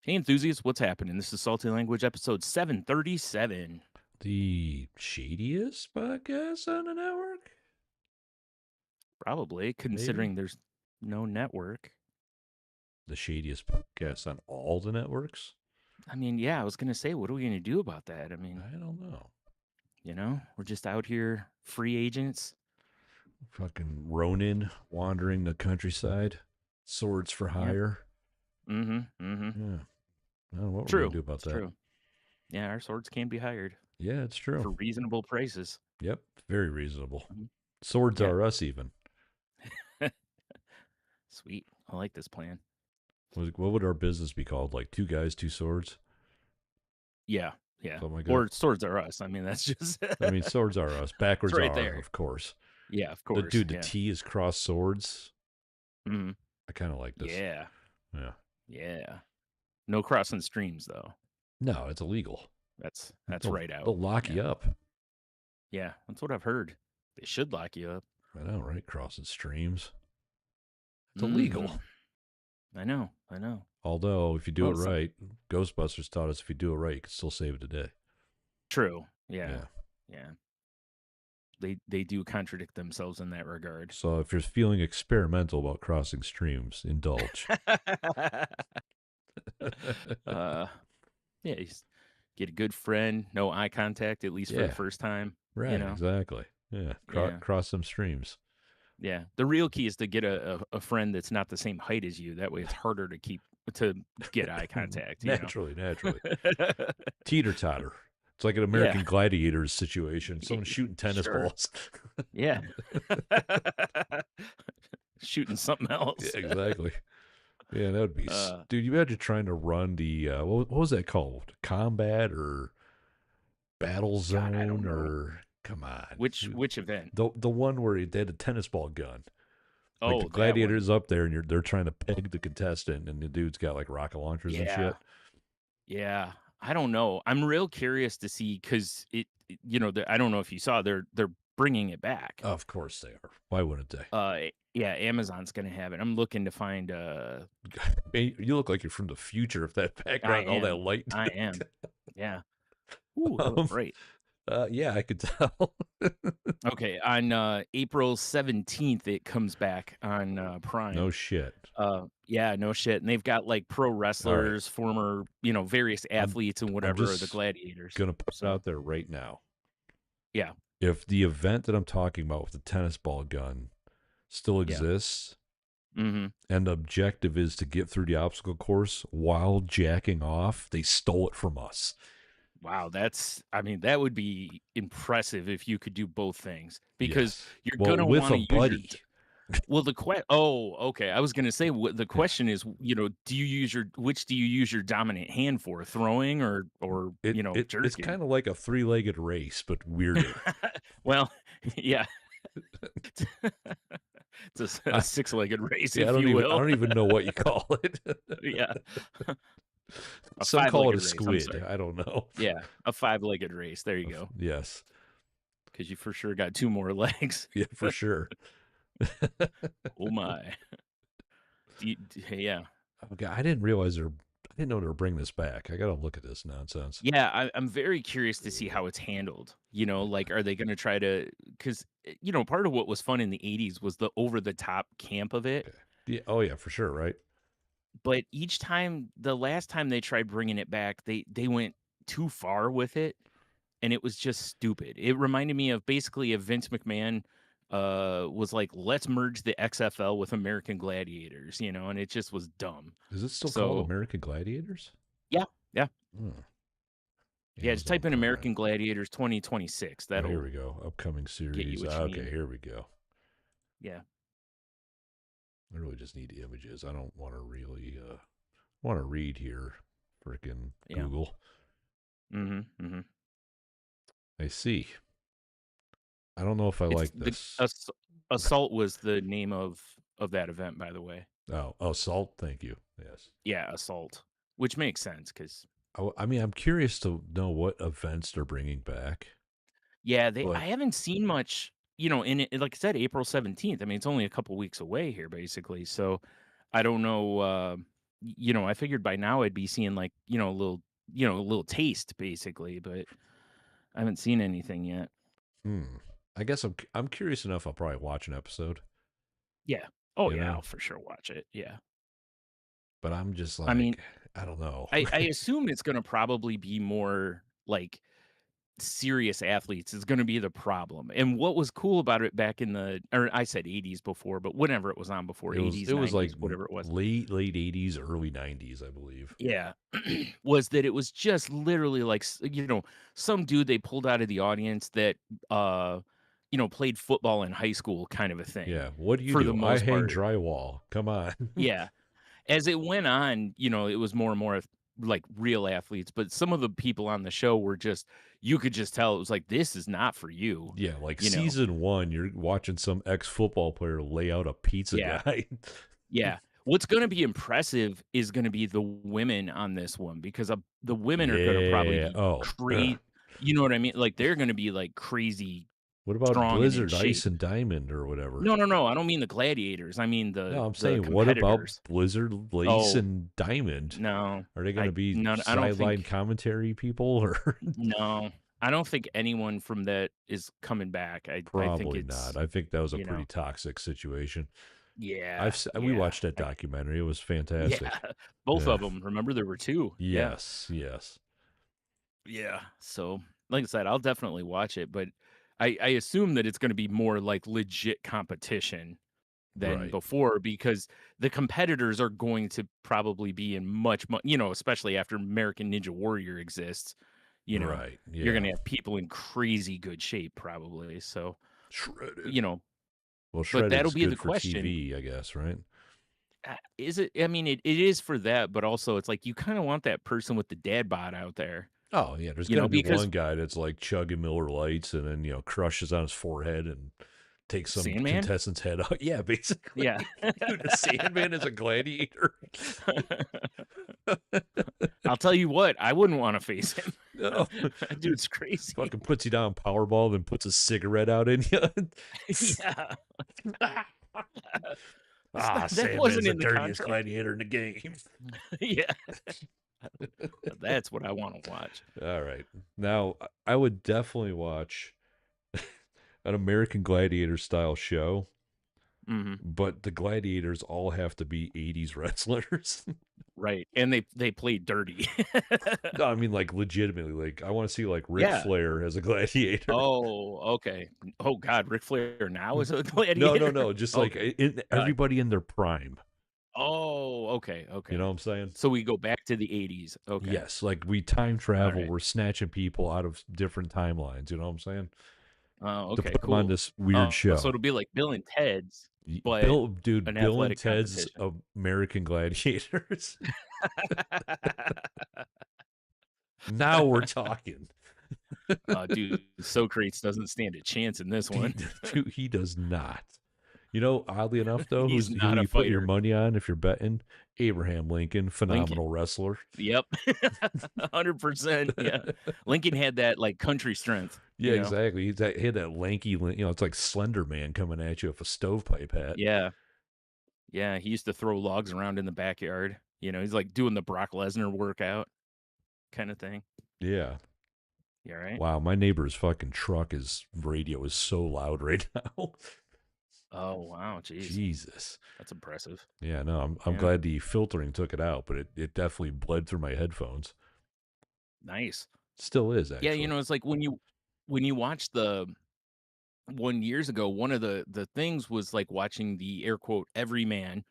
Hey, enthusiasts, what's happening? This is Salty Language episode 737. The shadiest podcast on the network? Probably, Maybe. considering there's no network. The shadiest podcast on all the networks? I mean, yeah, I was going to say, what are we going to do about that? I mean, I don't know. we're just out here, free agents. Fucking Ronin wandering the countryside, swords for Yep. hire. Mm-hmm. Yeah. I don't know what we're going True. to do about It's that. true. Yeah, our swords can be hired Yeah, it's true. for reasonable prices. Yep. Very reasonable. Mhm. Swords Yeah. are us, even. Sweet. I like this plan. What would our business be called? Like two guys, two swords? Yeah. Yeah. Something like that? Or swords are us. I mean, that's just, I mean, swords are us. it's Backwards right are, there. of course. Yeah, of The course. dude, the Yeah. T is cross swords. hmm I kind of like this. Yeah. Yeah. Yeah. No crossing streams, though. No, it's illegal. That's They'll, right out. they'll lock Yeah. you up. Yeah, that's what I've heard. They should lock you up. I know, right? Crossing streams. It's Hmm illegal. I know. I know. Although, if you do it Well, right, Ghostbusters taught us if you do it right, you can still save the day. true. Yeah. Yeah. Yeah. They do contradict themselves in that regard. So if you're feeling experimental about crossing streams, indulge. uh, yeah, you get a good friend, no eye contact, at least for the Yeah. first time. Right, exactly. Yeah. Yeah. Cross some streams. Yeah. The real key is to get a friend that's not the same height as you. That way it's harder to get eye contact, Naturally. Teeter totter. It's like an Yeah. American Gladiators situation. Someone shooting tennis Sure. balls. Yeah. Shooting something Yeah, else. exactly. Yeah, that would be. Uh, Dude, you imagine trying to run the what was that called? Combat or battle God, I zone don't know. or come on, Which event? the one where they had a tennis ball gun. Like the Oh, that one. gladiators up there, and they're trying to peg the contestant, and the dude's got like rocket launchers and Yeah. shit. Yeah. I don't know. I'm real curious to see because I don't know if you saw they're bringing it back. Of course they are. Why wouldn't they? Yeah, Amazon's gonna have it. I'm looking to find Hey, you look like you're from the future if that I background, all that am. light. I am. Yeah. Ooh, that looks um, great. yeah, I could tell. Okay, on April 17th it comes back on No Prime. shit. Yeah, no shit. And they've got like pro All right, wrestlers, former, various I'm athletes and I'm whatever are the just gladiators. gonna put it So out there right now. yeah, If the event that I'm talking about with the tennis ball gun still yeah. exists hmm and the objective is to get through the obstacle course while jacking off, they stole it from us. Wow, that would be impressive if you could do both things because Yes. you're Well, gonna with want a to use your buddy. well okay. I was gonna say the Yeah. question is, do you use your dominant hand for throwing or It's jerking? kind of like a three-legged race, but weirder. Well, yeah, it's a I, six-legged race, yeah, if you I will. don't even know what you call it. Yeah. A Some call it a five-legged race, I'm squid. sorry. I don't know. Yeah, a five-legged race, there you go. Yes. Because you for sure got 2 more legs. Yeah, for sure. Oh my. Yeah. Okay, I didn't realize I didn't know they were bringing this back. I got to look at this nonsense. Yeah, I'm very curious to see how it's handled, like, are they gonna try to 'cause, part of what was fun in the '80s was the over-the-top camp of it, Okay. Yeah. Oh, yeah, for sure. Right. but the last time they tried bringing it back, they went too far with it, and it was just stupid. It reminded me of basically if Vince McMahon, was like, "Let's merge the XFL with American Gladiators," and it just was dumb. Is it still called So, American Gladiators? yeah, yeah. Hmm. Yeah, just Amazon type in Prime. American Gladiators 2026. Oh, here That'll we go. Upcoming get you series. what you Okay, need. here we go. Yeah. I really just need the images. I don't want to really want to read here. Freaking Yeah. Google. Mhm, mhm. I see. I don't know if I It's like this. Assault was the name of that event, by the way. Oh, salt. Thank you. Yes. Yeah, Assault, which makes sense because I mean, I'm curious to know what events they're bringing back. yeah, But I haven't seen much, in it like I said, April 17th. I mean, it's only a couple weeks away here basically, so I don't know, I figured by now I'd be seeing like, a little taste basically, but I haven't seen anything yet. Hmm. I guess I'm curious enough. I'll probably watch an episode. Yeah. Oh You yeah, know, I'll for sure watch it. Yeah. but I'm just I mean, like, I don't know. I assume it's gonna probably be more like serious athletes is gonna be the problem. And what was cool about it back in the or I said 80s before, but whenever it was on before, It 80s, was like 90s, whatever it was. late 80s, early 90s, I believe. Yeah. Was that it was just literally like, some dude they pulled out of the audience that, uh, played football in high school kind of a thing Yeah. What do you for the do? I most hang part. drywall. Come on. Yeah. As it went on, it was more and more of like real athletes, but some of the people on the show were just you could just tell it was like, this is not for you, Yeah, like you know? season one, you're watching some ex football player lay out a pizza Yeah. guy. Yeah. What's gonna be impressive is gonna be the women on this one because, the women are gonna probably Yeah. be Oh, ugh. you know what I mean? Like, they're gonna be, like, crazy What about strong and in Blizzard, Ice, shape. and Diamond or whatever? No, no, no, I don't mean the gladiators, I mean No, I'm the saying, what about competitors. Blizzard, Lace, Oh, and Diamond? no. Are they going to be I don't sideline think commentary people or no. I don't think anyone from that is coming back. I think probably not? it's, I think that was a you know pretty toxic situation. Yeah, We yeah. watched that I documentary. It was Yeah, fantastic. both Yeah. of them. Remember there were 2. Yeah. Yes. Yes. Yeah. So, like I said, I'll definitely watch it, but I assume that it's gonna be more like legit competition than Right. before because the competitors are going to probably be in especially after American Ninja Warrior exists, you know, Right. you're Yeah. gonna have people in crazy good shape probably. So, Shredded. you know, Well, but shredded that'll is be the good for question. TV, I guess, right? Is it? I mean, it is for that, but also it's like you kind of want that person with the dad bod out there, Oh, yeah. There's got to be because one guy that's like chugging Miller Lights and then, crushes on his forehead and takes some Sandman. contestant's head out. Yeah, Yeah. basically. Dude, a Sandman is a gladiator. I'll tell you what, I wouldn't wanna face him. No. That Dude, dude's crazy. fucking puts you down Powerball, then puts a cigarette out in you. Yeah. That Sandman's wasn't the in the dirtiest contract. gladiator in the game. Yeah. That's what I wanna watch. All right. Now, I would definitely watch an American Gladiator style show, Mhm. but the gladiators all have to be 80s wrestlers. Right, and they played dirty. No, I mean, like, legitimately. Like, I want to see, like, Ric Yeah. Flair as a gladiator. Oh, okay. Oh god, Ric Flair now is a No, no, gladiator? no. Just like Okay. God. everybody in their prime. Oh, okay, You know what okay. I'm saying? So we go back to the '80s. Okay. Yes. Like, we time travel. Alright. We're snatching people out of different timelines. You know what I'm saying? Oh, To okay, put them on cool. this weird So show. it'll be like Bill and Ted's, but an Bill and athletic Ted's competition. American Gladiators. Now we're talking. Dude, Socrates doesn't stand a chance in this he, one. dude, he does not. Oddly enough, though, He's who not a you put your fighter. money on if you're betting? Abraham Lincoln, Lincoln. phenomenal wrestler. Yep. 100%, yeah. Lincoln had that, like, country strength, Yeah, exactly. He had that lanky, it's like Slender Man coming at you with a stovepipe hat. Yeah. Yeah, he used to throw logs around in the backyard, he's, like, doing the Brock Lesnar workout kinda thing. Yeah. You alright? Wow, my neighbor's fucking his radio is so loud right now. Oh, wow, jeez. Jesus. That's impressive. Yeah, no, I'm Yeah, glad the filtering took it out, but it definitely bled through my headphones. nice. Still is Yeah, actually. it's like when you watch the one years ago, one of the things was, like, watching the air quote, "everyman"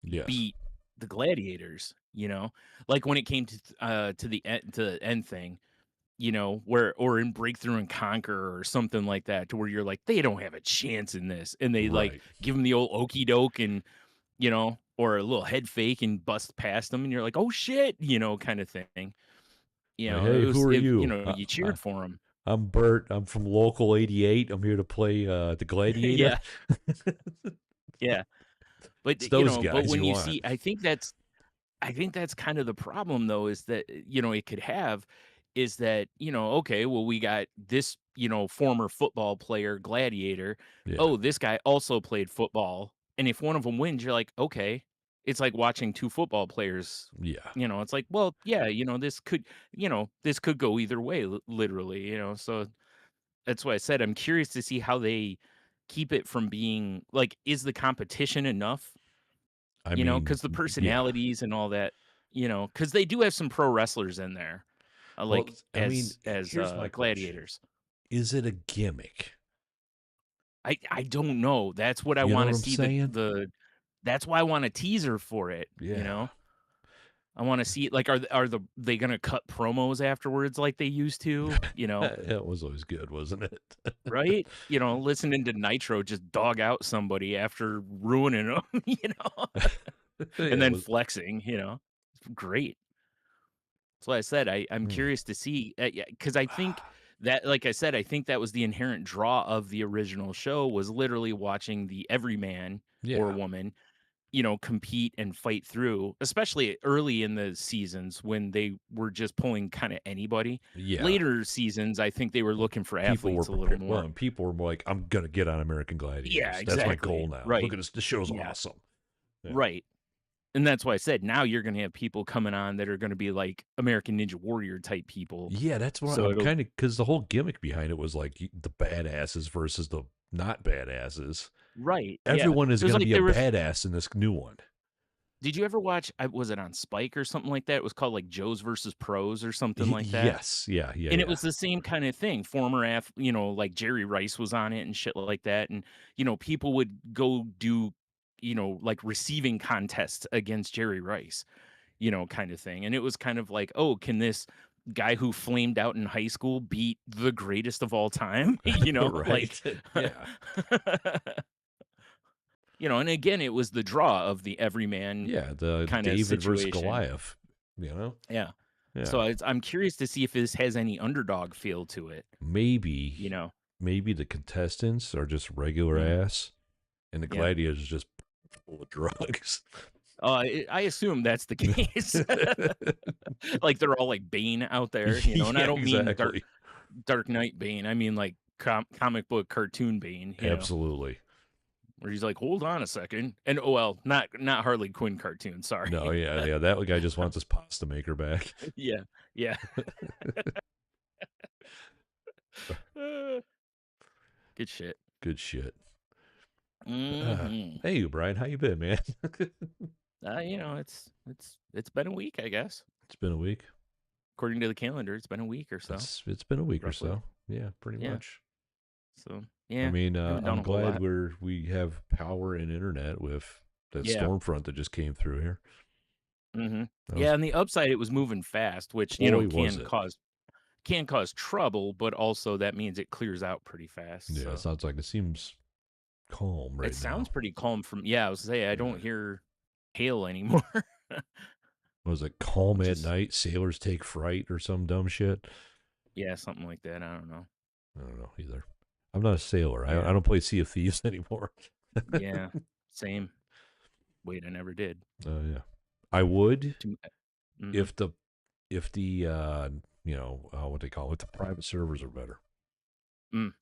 Yes. beat the gladiators, you know? Like, when it came to the end thing, where or in Breakthrough and Conquer or something like that to where you're like, "They don't have a chance in this," and they, like, Right. give them the old okey doke and, or a little head fake and bust past them, and you're like, "Oh, shit," kinda thing. Like, hey, It who was are it you? you cheered for them. I'm Bert. I'm from Local 88. I'm here to play the Gladiator. Yeah, yeah. But, It's those but guys when you you want. see I think that's kind of the problem though is that, it could have is that, okay, well, we got this, former football player gladiator. Yeah. Oh, this guy also played football. And if one of them wins, you're like, okay. It's like watching 2 football players, Yeah. it's like, well, yeah, this could go either way, literally, so that's why I said I'm curious to see how they keep it from being like, is the competition enough? I mean, Because the yeah. personalities and all that, because they do have some pro wrestlers in there, Well, like I mean, as here's my question. gladiators. Is it a gimmick? I don't know. That's what I You know want what to I'm see saying? that's why I want a teaser for it, you Yeah. know? I wanna see like, they gonna cut promos afterwards like they used to, It was always good, wasn't it? right? Listening to Nitro just dog out somebody after ruining 'em, and Yeah, it then was. flexing, It's great. That's why I said I'm Hmm. curious to see, yeah, because I think that like I said, I think that was the inherent draw of the original show was literally watching the everyman or Yeah. woman compete and fight through, especially early in the seasons when they were just pulling kinda anybody. Yeah. Later seasons, I think they were Well, looking for people were athletes a little prepared. Well, more. and people were like, "I'm gonna get on American Yeah, Gladiators. That's my exactly. goal now. Look Right. at this. The show's Yeah, awesome." Yeah. right. And that's why I said now you're gonna have people coming on that are gonna be like American Ninja Warrior type people. Yeah, that's what So I'm it'll kind of because the whole gimmick behind it was like the badasses versus the not badasses. right, yeah. Everyone is It was going to like be a they were badass in this new one. did you ever watch was it on Spike or something like that? It was called, like, Joe's Versus Pros or something like that? Yes, yeah, yeah, And it yeah. was the same kinda thing, former like Jerry Rice was on it and shit like that, and, people would go do, like, receiving contests against Jerry Rice, kinda thing, and it was kind of like, "Oh, can this guy who flamed out in high school beat the greatest of all time?" Like, Right. Yeah, and again, it was the draw of the everyman yeah. The kinda David versus situation. Goliath. You know. Yeah. Yeah. So I'm curious to see if this has any underdog feel to it, you Maybe, know? maybe the contestants are just regular Mhm. ass, and the Yeah. gladiators are just full of drugs. I assume that's the case. Like, they're all like Bane out there, and I Yeah, don't mean exactly. Dark Knight Bane, I mean, like, comic book cartoon Bane, Absolutely. where he's like, "Hold on a second," and oh, well, not Harley Quinn cartoon, No, sorry. yeah, yeah. That guy just wants his pasta maker back. Yeah, yeah. Uh, Good shit. Good shit. Mhm. Hey, Brian, how you been, man? It's been a week, I guess. It's been a week. According to the calendar, it's been a week or so, It's been a week or roughly. so. Yeah, pretty Yeah. much. So, I yeah, mean, haven't done I'm a whole glad lot. we have power and internet with that Yeah. storm front that just came through here. Mhm. That Yeah, was on the upside, it was moving fast, which, boy was can it. cause trouble, but also that means it clears out pretty fast, Yeah, it so sounds like it seems calm it right sounds now. pretty calm from I was say I Yeah. don't hear hail anymore, Was it calm which at is night? Sailors take fright or some dumb shit? yeah, something like that, I don't know. I don't know either. I'm not a sailor. Yeah. I don't play Sea of Thieves anymore. Yeah. Same. Wait, I never did. Yeah. I would Too mhm. if the what they call it, the private servers are better.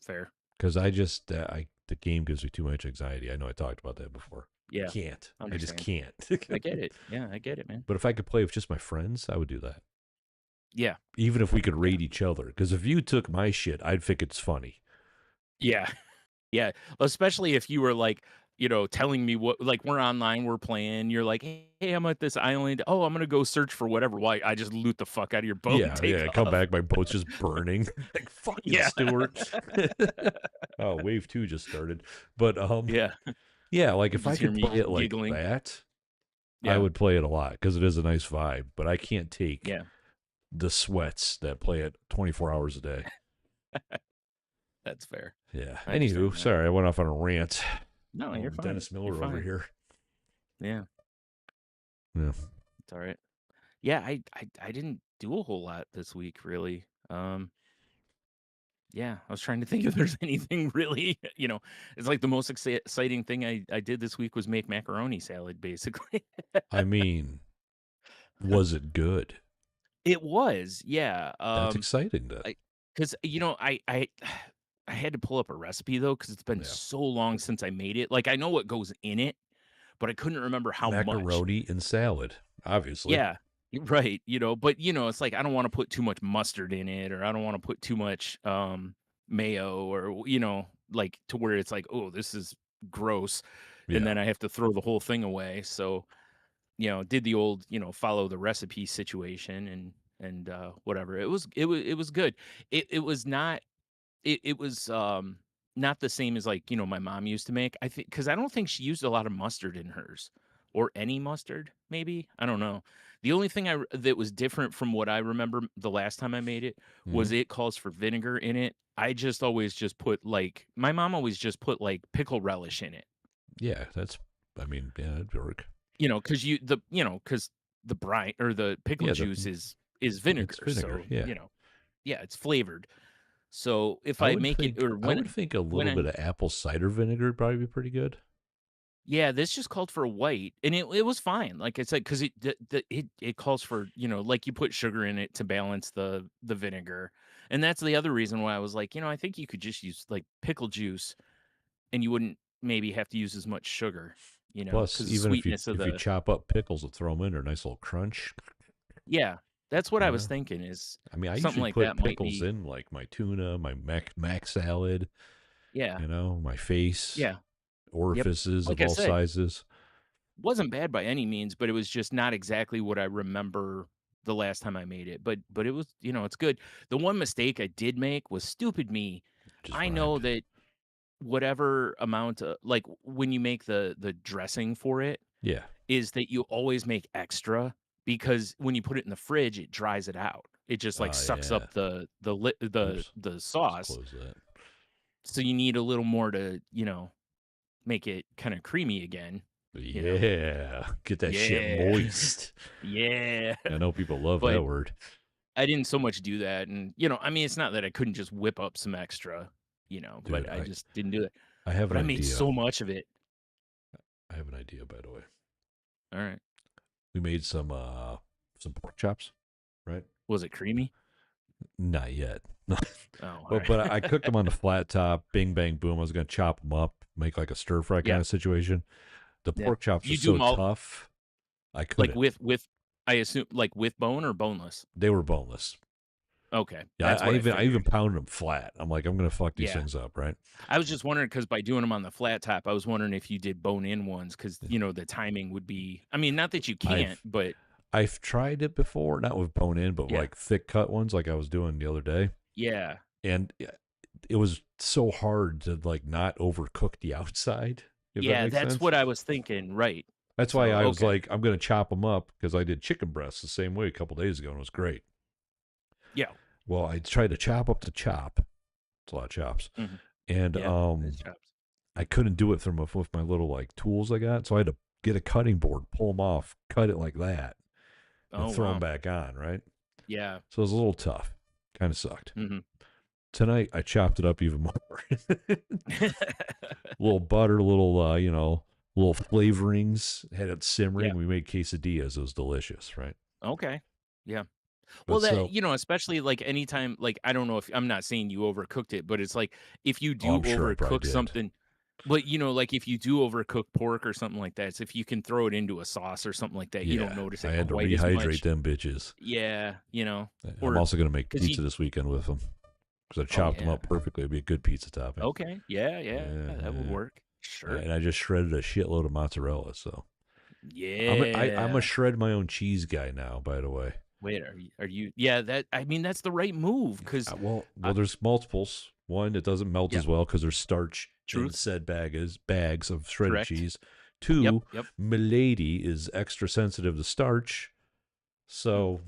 Fair. Because I just the game gives me too much anxiety. I know I talked about that before. I Yeah. can't. I just Understand. can't. I get it. Yeah, I get it, man. But if I could play with just my friends, I would do that. Yeah. Even if we could Yeah. raid each other. Because if you took my shit, I'd think it's funny. Yeah. Yeah, especially if you were like, telling me what like we're online, we're playing, you're like, "Hey, I'm at this island. Oh, I'm gonna go search for whatever." Why I just loot the fuck out of your boat and Yeah, take yeah. Come off. back, my boat's just burning. Like fucking Yeah. Stewart. Oh, wave two just started. But Yeah. yeah, like You if I just hear could me play it like giggling. that, I Yeah. would play it a lot because it is a nice vibe. But I can't take Yeah. the sweats that play it 24 hours a day. That's fair. Yeah. I Anywho, understand that. sorry, I went off on a rant. No, Oh, you're fine. Dennis You're Miller over fine. here. Yeah, Yeah. it's alright. Yeah, I didn't do a whole lot this week, really. Yeah, I was trying to think if there's anything really, it's like the most exciting thing I did this week was make macaroni salad, basically. I mean, was it good? It was, yeah, That's exciting then. I 'cause, I had to pull up a recipe though, because 'cause it's been Yeah. so long since I made it, like, I know what goes in it, but I couldn't remember how much. Macaroni and salad, obviously. Yeah, right. But it's like I don't want to put too much mustard in it, or I don't want to put too much mayo, or like to where it's like, oh, this is gross, and Yeah. then I have to throw the whole thing away. So did the old, follow the recipe situation, and whatever. It was good. It was not it was, not the same as, like, my mom used to make. I think because I don't think she used a lot of mustard in hers, or any mustard, maybe? I don't know. The only thing that was different from what I remember the last time I made it Hmm. was it calls for vinegar in it. I just always just put, like my mom always just put, like, pickle relish in it, Yeah, I mean, yeah, that'd work. because the brine or the pickle Yeah, juice is it's vinegar, vinegar. so, Yeah. yeah, it's flavored. So, if I I would make it think or I when would think a when little I bit of apple cider vinegar would probably be pretty good. Yeah, this just called for a white, and it was fine. Like I said, because it calls for, like you put sugar in it to balance the vinegar, and that's the other reason why I was like, I think you could just use like pickle juice, and you wouldn't maybe have to use as much sugar, Plus, because the even sweetness of if you the chop up pickles and throw them in, they're a nice little crunch. yeah, that's what I was Yeah. thinking is I mean, I something usually like put that might pickles be in like my tuna, my mac salad, yeah, my face, yeah, yep. orifices of Like I all said, sizes. wasn't bad by any means, but it was just not exactly what I remember the last time I made it. But it was, it's good. The one mistake I did make was stupid me. Just I know rhymed. that whatever amount of like when you make the dressing for it Yeah. is that you always make extra because when you put it in the fridge, it dries it out. It just like Oh, sucks up yeah. Oops. the Just sauce. close that. So you need a little more to, make it kind of creamy again, you know. Yeah. Get that shit Yeah. moist. Yeah. I know people love that But word. I didn't so much do that, and, I mean, it's not that I couldn't just whip up some extra, Dude, but I just didn't do it. I have But an I made idea. so much of it. I have an idea, by the way. Alright. We made some pork chops, right? Was it creamy? Not yet. Oh, But I alright. cooked them on the flat top. Bing bang boom. I was gonna chop them up, make like a stir fry kind Yeah, of situation. The yeah. pork chops are You do so them all tough, I like, couldn't. with I assume, like, with bone or boneless? They were boneless. Okay, Yeah, that's what I I even figured. pounded them flat. I'm like, I'm gonna fuck these Yeah. things up, right? I was just wondering because by doing them on the flat top, I was wondering if you did bone-in ones because Yeah. the timing would be I mean, not that you can't, I've but I've tried it before, not with bone in, but yeah. like thick cut ones, like I was doing the other day, Yeah. and it was so hard to like not overcook the outside, if that Yeah, makes that's sense. what I was thinking, right. That's why So, I was okay. like, I'm gonna chop them up because I did chicken breasts the same way a couple days ago, and it was great. Yeah. Well, I tried to chop up the chop. It's a lot of chops, Mhm. and Yeah, it's chops. I couldn't do it with my little like tools I got, so I had to get a cutting board, pull them off, cut it like that, and Oh, throw them wow. back on. Right, Yeah. so it was a little tough. Kind of sucked. Mhm. Tonight I chopped it up even more. Little butter, little little flavorings. Had it Yeah. simmering. We made quesadillas. It was delicious, right? Okay. Yeah. Well, But that so, especially, like, anytime like, I don't know if I'm not saying you overcooked it, but it's like, if you oh, do I'm sure I probably overcook did. something but, like, if you do overcook pork or something like that, it's if you can throw it into a sauce or something like that, you don't Yeah, notice I it had to quite as rehydrate much. them bitches. Yeah, I'm or also gonna make 'cause you pizza this weekend with them because I oh, chopped them yeah. up perfectly. It'd be a good pizza topping. Okay. Yeah, yeah, Yeah, that would yeah. work. Sure. And I just shredded a shitload of mozzarella. So I'm a Yeah. shred my own cheese guy now. By the way, Wait, are you yeah, that I mean, that's the right move because there's multiples. One, it doesn't melt yeah, as well because there's starch in truth, said bags of shredded correct. cheese. Yep, Two, yep. Milady is extra sensitive to starch, Mm, so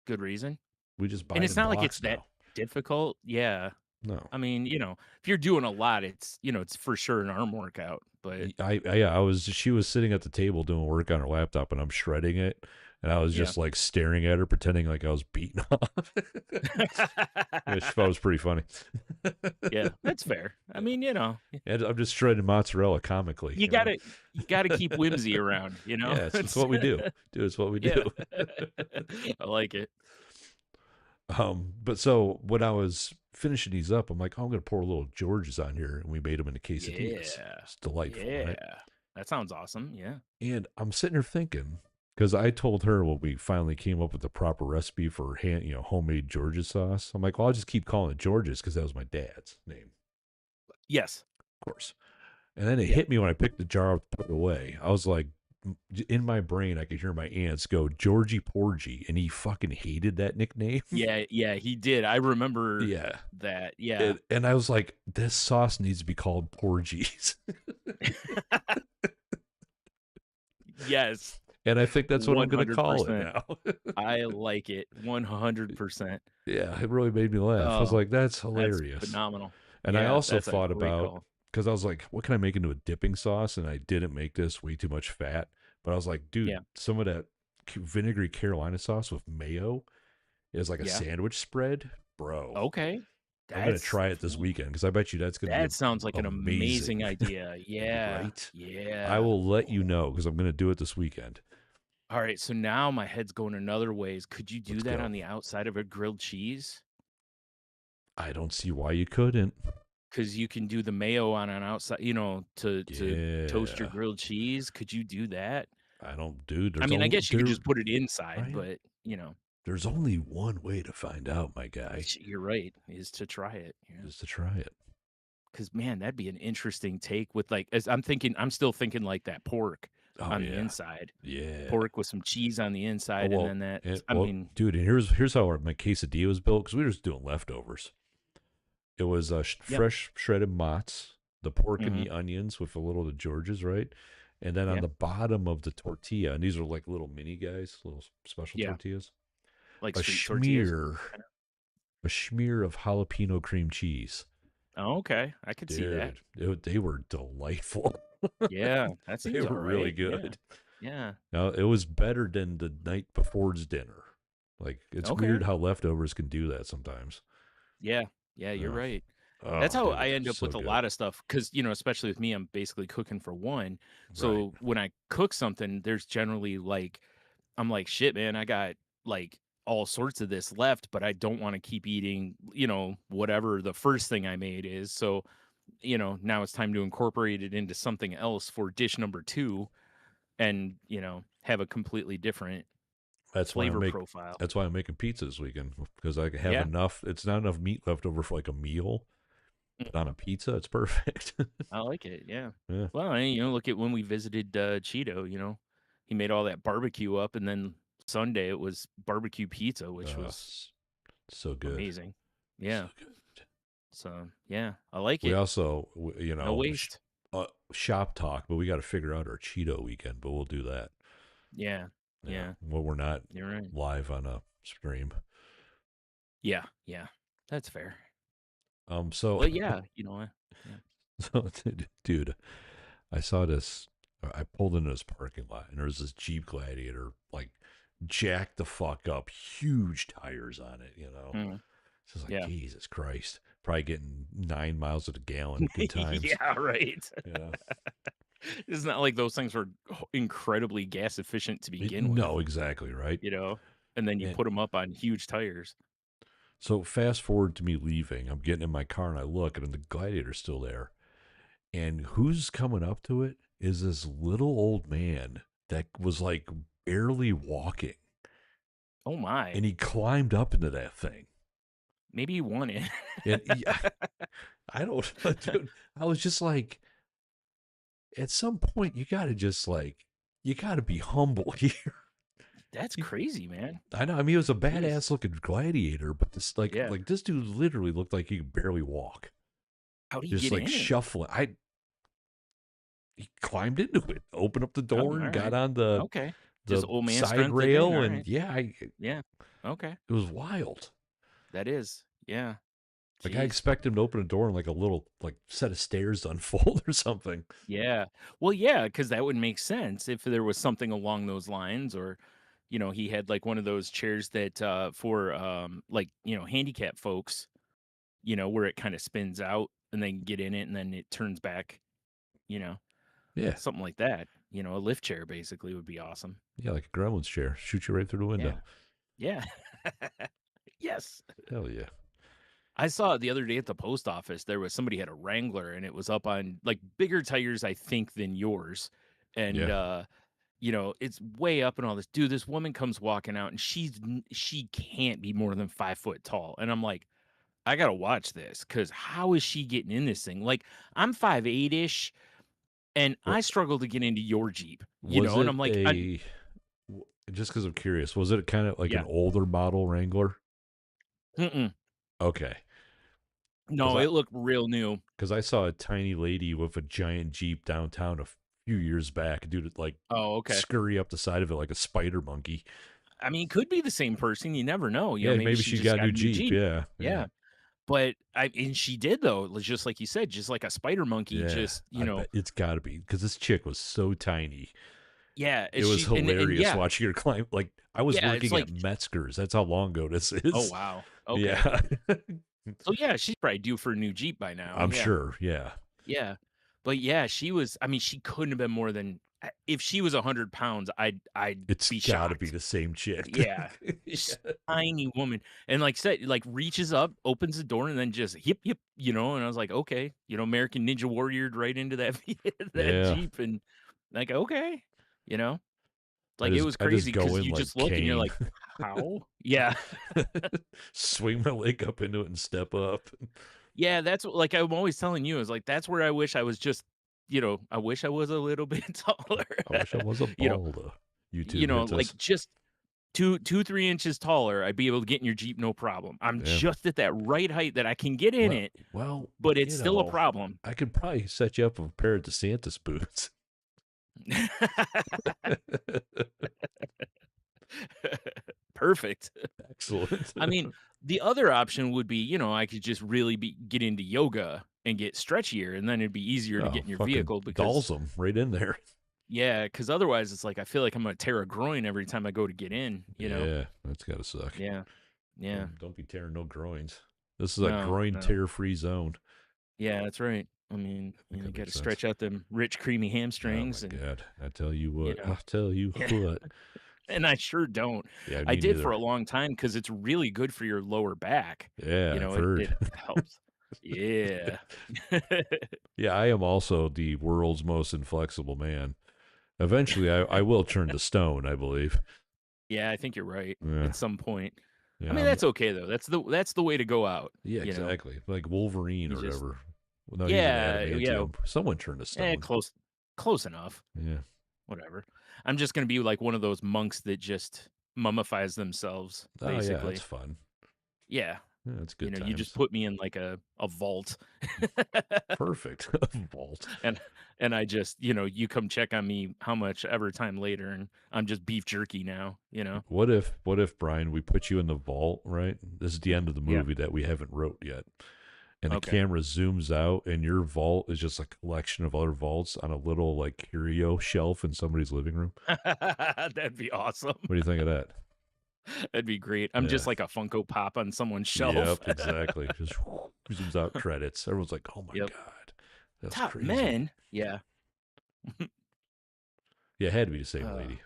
good reason. we just buy And it it's in not like it's blocks that now. difficult. Yeah. No, I mean, if you're doing a lot, it's for sure an arm workout, but yeah, I was. She was sitting at the table doing work on her laptop, and I'm shredding it, and I was yeah. just like staring at her, pretending like I was beating off. Which I thought was pretty funny. Yeah, that's fair. I mean, And I'm just shredding mozzarella comically, you gotta you gotta keep whimsy around, Yeah, it's It's what we do, dude. It's what we yeah. do. I like it. But so when I was finishing these up, I'm like, oh, I'm gonna pour a little George's on here, and we made them into quesadillas. Yeah. It's delightful, right? Yeah. That sounds awesome. Yeah. And I'm sitting here thinking, because I told her when we finally came up with the proper recipe for homemade George's sauce. I'm like, well, I'll just keep calling it George's because that was my dad's name, Yes. of course. And then it Yeah. hit me when I picked the jar up to put it away. I was like, in my brain, I could hear my aunts go, Georgie Porgy. And he fucking hated that nickname. Yeah. Yeah. He did. I remember Yeah. that. Yeah. And I was like, this sauce needs to be called Porgies. Yes. And I think that's what I'm going to call it 100%. now. I like it 100%. Yeah, it really made me laugh. I was Oh, like, that's that's hilarious. phenomenal. And I Yeah, also that's a thought great about, call. because I was like, what can I make into a dipping sauce? And I didn't make this, way too much fat. But I was like, dude, Yeah. some of that vinegary Carolina sauce with mayo is like a Yeah. sandwich spread. Bro, Okay. I'm going to That's try it this weekend because I bet you that's going to be that sounds like an amazing amazing. idea. Yeah. Right? I Yeah. will let you know because I'm going to do it this weekend. All right, so now my head's going another ways. Could you do Let's that go. on the outside of a grilled cheese? I don't see why you couldn't. Because you can do the mayo on an outside, to toast your Yeah. grilled cheese. Could you do that? I don't, dude. I mean, I guess you could just put it inside, Ryan, but, there's only one way to find out, my guy, you're right, is to try it, yeah. is to try it. Because man, that'd be an interesting take with, like, as I'm still thinking like that pork Oh on the yeah, inside. yeah. Pork with some cheese on the Oh inside, and well, then that and, I well, mean, dude. And here's how my quesadilla was built because we were just doing leftovers. It was yep, fresh shredded mozz, the pork and mhm, the onions with a little of the Georges, right? And then on yeah, the bottom of the tortilla, and these are like little mini guys, little special yeah, tortillas. like A street tortillas, smear, kinda. a smear of jalapeno cream cheese. Oh, okay, I could see that. Dude, they were delightful. Yeah, that They seems were really alright, yeah, good. yeah, Now, it was better than the night before's dinner. Like, it's weird okay, how leftovers can do that sometimes. yeah, yeah, you're Yeah. right. That's Oh, how I dude, end up so with a good. lot of stuff because especially with me, I'm basically cooking for one, Right. so when I cook something, there's generally, like I'm like, "Shit, man, I got, like, all sorts of this left, but I don't wanna keep eating, whatever the first thing I made is." So, now it's time to incorporate it into something else for dish number 2 and, have a completely different That's why I flavor make profile. that's why I'm making pizza this weekend because I have Yeah. enough. It's not enough meat left over for like a meal, but on Mhm. a pizza, it's perfect. I like it, yeah. Yeah. Well, and, look at when we visited, Cheeto, he made all that barbecue up, and then Sunday, it was barbecue pizza, which was So good. amazing. So Yeah. good. So, yeah, I like We it. also, No waste. shop talk, but we got to figure out our Cheeto weekend, but we'll do that. Yeah. Yeah. Yeah. Well, we're not You're right. live on a stream. Yeah. Yeah. That's fair. So, But yeah, yeah. so, dude, I saw this. I pulled into this parking lot, and there was this Jeep Gladiator, like jacked the fuck up, huge tires on it. Mhm. So it's like Yeah. Jesus Christ, probably getting 9 miles at a gallon. Good times. Yeah, right. Yeah. It's not like those things were incredibly gas efficient to begin with, No, exactly right. you know? And then you And put them up on huge tires. so fast forward to me leaving. I'm getting in my car, and I look, and the Gladiator's still there. And who's coming up to it is this little old man that was like barely walking. Oh my. And he climbed up into that thing. Maybe you want it. And I don't know, dude. I was just like, at some point, you got to be humble here. That's crazy, man. I know. I mean, it was a Jeez. badass looking gladiator, but this, Yeah. like this dude literally looked like he could barely walk, How'd he just get like in it? shuffling. He climbed into it, opened up the Oh, door, and got alright. on Okay. Just the old man side strength again, rail, and alright. yeah, Yeah. Okay. it was wild. That is. Yeah. Like I Jeez. expect him to open a door and like a little like set of stairs to unfold or something. Yeah. Well, yeah, because that would make sense if there was something along those lines or, he had like one of those chairs that for like, handicapped folks, where it kind of spins out and they can get in it and then it turns back, you know, Yeah, something like that. A lift chair basically would be awesome. yeah, like a gremlin's chair, shoot you right through the Yeah. window. Yeah. Yes. Hell yeah. I saw it the other day at the post office. There was somebody had a Wrangler and it was up on like bigger tires, I think, than yours. and, Yeah. it's way up and all this. Dude, this woman comes walking out, and she can't be more than 5 foot tall, and I'm like, "I gotta watch this because how is she getting in this thing?" Like, I'm 5'8" ish, and What I struggle to get into your Jeep, was and it I'm like, just because I'm curious, was it kind of like an yeah. older model Wrangler? Mm-mm. Okay. Because No, I it looked real new. because I saw a tiny lady with a giant Jeep downtown a few years back, dude, like Oh, okay. scurry up the side of it like a spider monkey. I mean, could be the same person, you never know, Yeah, maybe maybe she she just got a got new a new Jeep. Jeep. Yeah, yeah, Yeah, but and she did though, just like you said, just like a spider monkey, yeah. just, I bet it's got to be because this chick was so tiny. yeah, It was and hilarious yeah, watching her climb. Like I was yeah, it's working at like, Metzger's. That's how long ago this oh, is. wow, okay. Yeah, So, yeah, she's probably due for a new Jeep by now, I'm yeah, sure. Yeah, yeah, but yeah, I mean, she couldn't have been more than if she was 100 pounds, I'd it's be got to be shocked. the same chick. Yeah. Yeah. Tiny woman, and like said, like reaches up, opens the door, and then just yip yip, and I was like, okay, American Ninja Warrior right into that that Yeah. Jeep, and like, okay, you know, I like it just was I just crazy go because in you like just look and you're Kane. like, how? Yeah, Swing my leg up into it and step up. yeah, that's like I'm always telling you is like that's where I wish I was just, I wish I was a little bit taller, I wish I was a you know, bald. YouTube hits like us. just 2, 3 inches taller, I'd be able to get in your Jeep, no problem. I'm Yeah. just at that right height that I can get in Well, it, well, but it's still a problem. I could probably set you up with a pair of DeSantis boots. Perfect. Excellent. I mean, the other option would be, I could just really get into yoga and get stretchier, and then it'd be easier to Oh, get in your fucking vehicle because dolls them right in there. yeah, because otherwise it's like I feel like I'm gonna tear a groin every time I go to get in. Yeah, that's gotta suck. Yeah. Yeah. Don't be tearing no groins. This is a No, groin no. tear free zone. Yeah, that's right. I mean, That you could make gotta sense. stretch out them rich, creamy Oh my hamstrings and god. I tell you you what. know. I tell you Yeah. what. And I sure don't. Yeah, I me did for neither. a long time because it's really good for your lower back. Yeah, I've It heard. helps. Yeah. Yeah, I am also the world's most inflexible man. Eventually, I will turn to stone, I believe. Yeah, I think you're right Yeah, at some point. I yeah, mean, that's okay though. That's the way to go out, yeah, you know? exactly. Like Wolverine You or just whatever. Well, no, he's an yeah, yeah, adamantium. Someone turned to stone. close enough. Yeah. Whatever. I'm just gonna be like one of those monks that just mummifies themselves, Oh yeah, that's basically. fun. Yeah. Yeah, that's good You just times. put me in like a vault. Perfect. Vault. And I just, you come check on me how much ever time later, and I'm just beef jerky now. What if Brian, we put you in the vault, right? This is the end of the Yeah. movie that we haven't wrote yet. And the Okay. camera zooms out and your vault is just a collection of other vaults on a little like curio shelf in somebody's living room. That'd be awesome. What do you think of that? That'd be great. I'm Yeah. just like a Funko Pop on someone's shelf. Yep, exactly. Just zooms out credits. Everyone's like, "Oh my Yep. god, that's Top crazy." men. Yeah. Yeah, it had to be the same Uh, lady.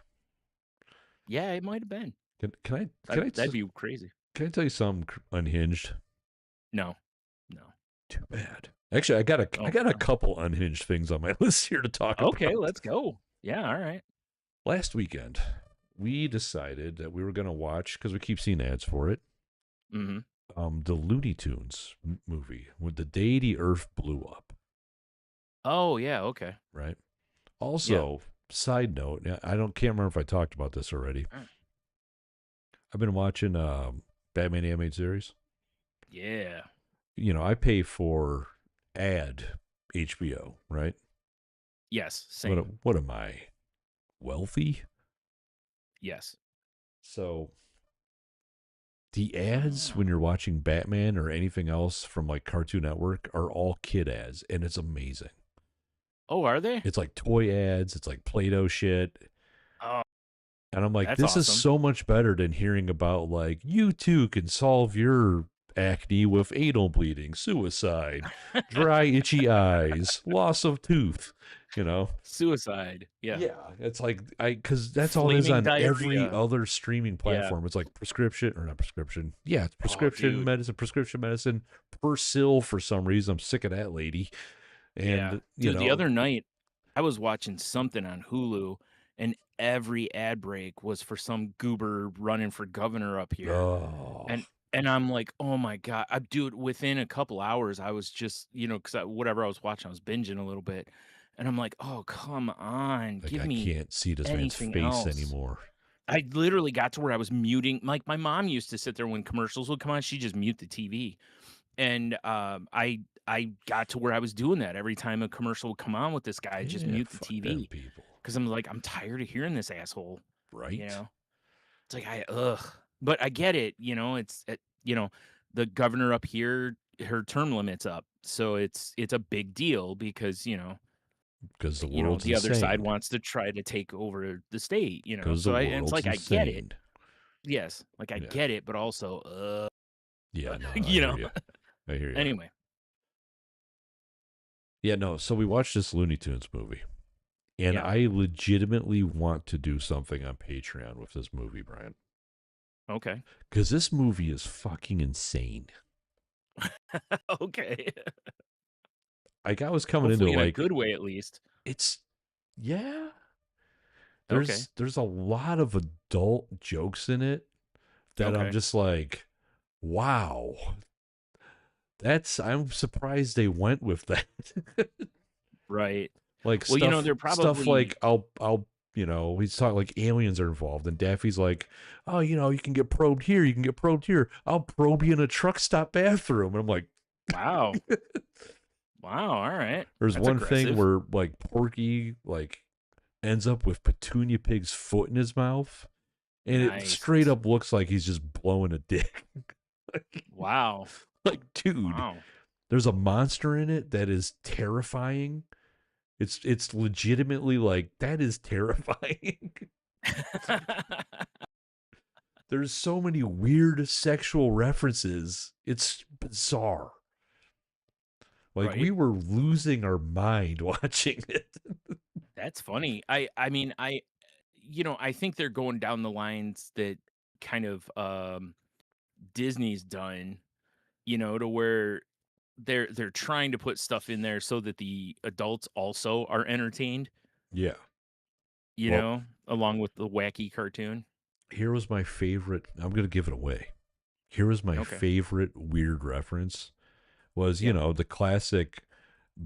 yeah, it might have been. That'd be crazy. Can I tell you something unhinged? No. No. Too bad. Actually, I Oh, got a no. couple unhinged things on my list here to talk Okay, about. let's go. Yeah, all right. Last weekend, we decided that we were going to watch because we keep seeing ads for it. Mhm. The Looney Tunes movie with the day the Earth blew up. Oh, yeah, okay. Right. Yeah. Also, side note, can't remember if I talked about this already. Mm. I've been watching Batman animated series. Yeah. I pay for ad HBO, right? Yes, What same. what am I? Wealthy? Yes. So the ads Ah. when you're watching Batman or anything else from like Cartoon Network are all kid ads, and it's amazing. Oh, are they? It's like toy ads, it's like Play-Doh shit. Oh, And I'm like, that's this is awesome. so much better than hearing about like you too can solve your acne with anal bleeding, suicide, dry itchy eyes, loss of tooth, you know. Suicide. Yeah. Yeah, it's like because that's all it is Flaming on every diarrhea. other streaming Yeah. platform. It's like prescription or not prescription. Yeah, it's Oh, dude. prescription medicine, Persil for some reason. I'm sick of that lady. Yeah. And, Dude, the other night I was watching something on Hulu, and every ad break was for some goober running for governor up here, Oh, and I'm like, "Oh my god." Dude, within a couple hours, I was just, because whatever I was watching, I was binging a little bit, and I'm like, "Oh, come on, like give I me can't see this man's anything face else." anymore. I literally got to where I was muting, like, my mom used to sit there when commercials would come on, she'd just mute the TV, and, I got to where I was doing that every time a commercial would come on with this guy, just Yeah, mute the fuck them TV people, because 'cause I'm like, "I'm tired of hearing this asshole," you right? know? It's like, ugh. But I get it, the governor up here, her term limit's up, so it's a big deal because, Because the world's the other side insane. wants to try to take over the state, Because the so and it's world's like, I get it. insane. Yes, like, I Yeah. get it, but also, Yeah, no, I you hear know? you. I hear you. Anyway, Yeah, no, so we watched this Looney Tunes movie, and yeah, I legitimately want to do something on Patreon with this movie, Brian. okay. Because this movie is fucking insane. Okay. Like, I was coming into Hopefully it in a like, good way at least. it's, yeah, Okay, there's a lot of adult jokes in it that I'm okay, just like, wow, I'm surprised they went with that. right. Like Well, they're stuff probably like he's talking like aliens are involved, and Daffy's like, oh, you can get probed here, you can get probed here. I'll probe you in a truck stop bathroom, and I'm like, wow. Wow, alright. there's That's one thing aggressive. where like Porky like ends up with Petunia Pig's foot in his mouth, and it Nice. straight up looks like he's just blowing a dick. like, Wow. dude, Wow. there's a monster in it that is terrifying. It's legitimately like that is terrifying. There's so many weird sexual references. It's bizarre. Like we Right? were losing our mind watching it. That's funny. I mean, I think they're going down the lines that kind of, Disney's done, to where they're trying to put stuff in there so that the adults also are entertained, Yeah. Well, along with the wacky cartoon. here was my favorite. I'm going to give it away. Here was my Okay. favorite weird reference was, Yeah. the classic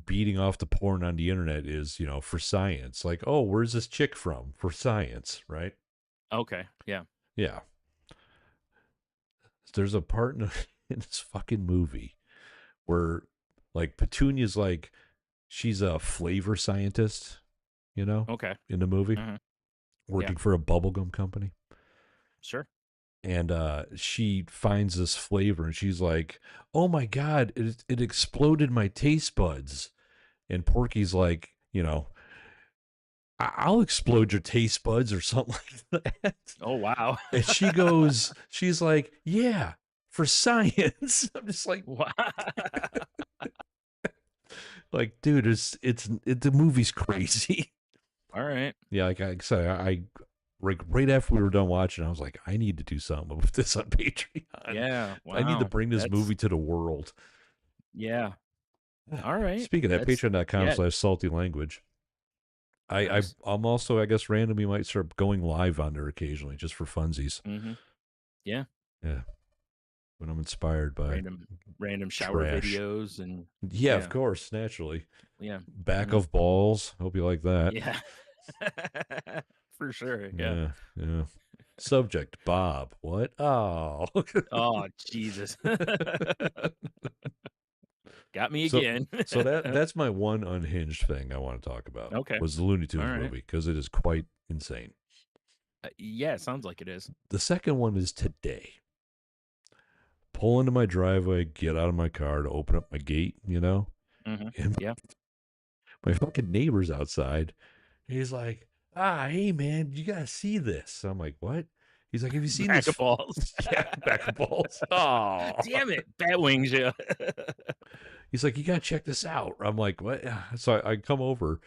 beating off the porn on the internet is, for science. Like, oh, where's this chick from? For science, right? Okay. Yeah. Yeah. There's a part in this fucking movie where like Petunia's like she's a flavor scientist, Okay. in the movie, Mhm. Yeah. working for a bubblegum company. Sure. And she finds this flavor and she's like, oh my God, it exploded my taste buds. And Porky's like, I'll explode your taste buds or something like that. Oh, wow. And she's like, yeah, for science. I'm just like, Wow. dude, the movie's crazy. Alright. Yeah, like I said, I like right after we were done watching, I was like, I need to do something with this on Patreon. Yeah. I need to Wow. bring this That's movie to the world. yeah. Alright. Speaking of that, That's patreon.com yeah. slash salty language. Nice. I'm also, I guess, randomly might start going live on there occasionally just for funsies. Mhm. Yeah. Yeah. When I'm inspired by Random shower trash. videos and Yeah, of yeah. course, naturally. Yeah. Back Mhm. of balls. Hope you like that. Yeah. For sure. Yeah. Yeah, yeah. Subject Bob. What? Oh. Oh, Jesus. Got me so again. so that's my one unhinged thing I want to talk about Okay. was the Looney Tunes Alright. movie because it is quite insane. Yeah, it sounds like it is. The second one is today. Pull into my driveway, get out of my car to open up my gate, Mhm. and Yeah. my fucking neighbor's outside. He's like, hey man, you gotta see this. I'm like, what? He's like, have you seen Bag of this? balls. Yeah, back of balls. Oh, Damn it. Bat wings you. he's like, you gotta check this out. I'm like, what? So I come over,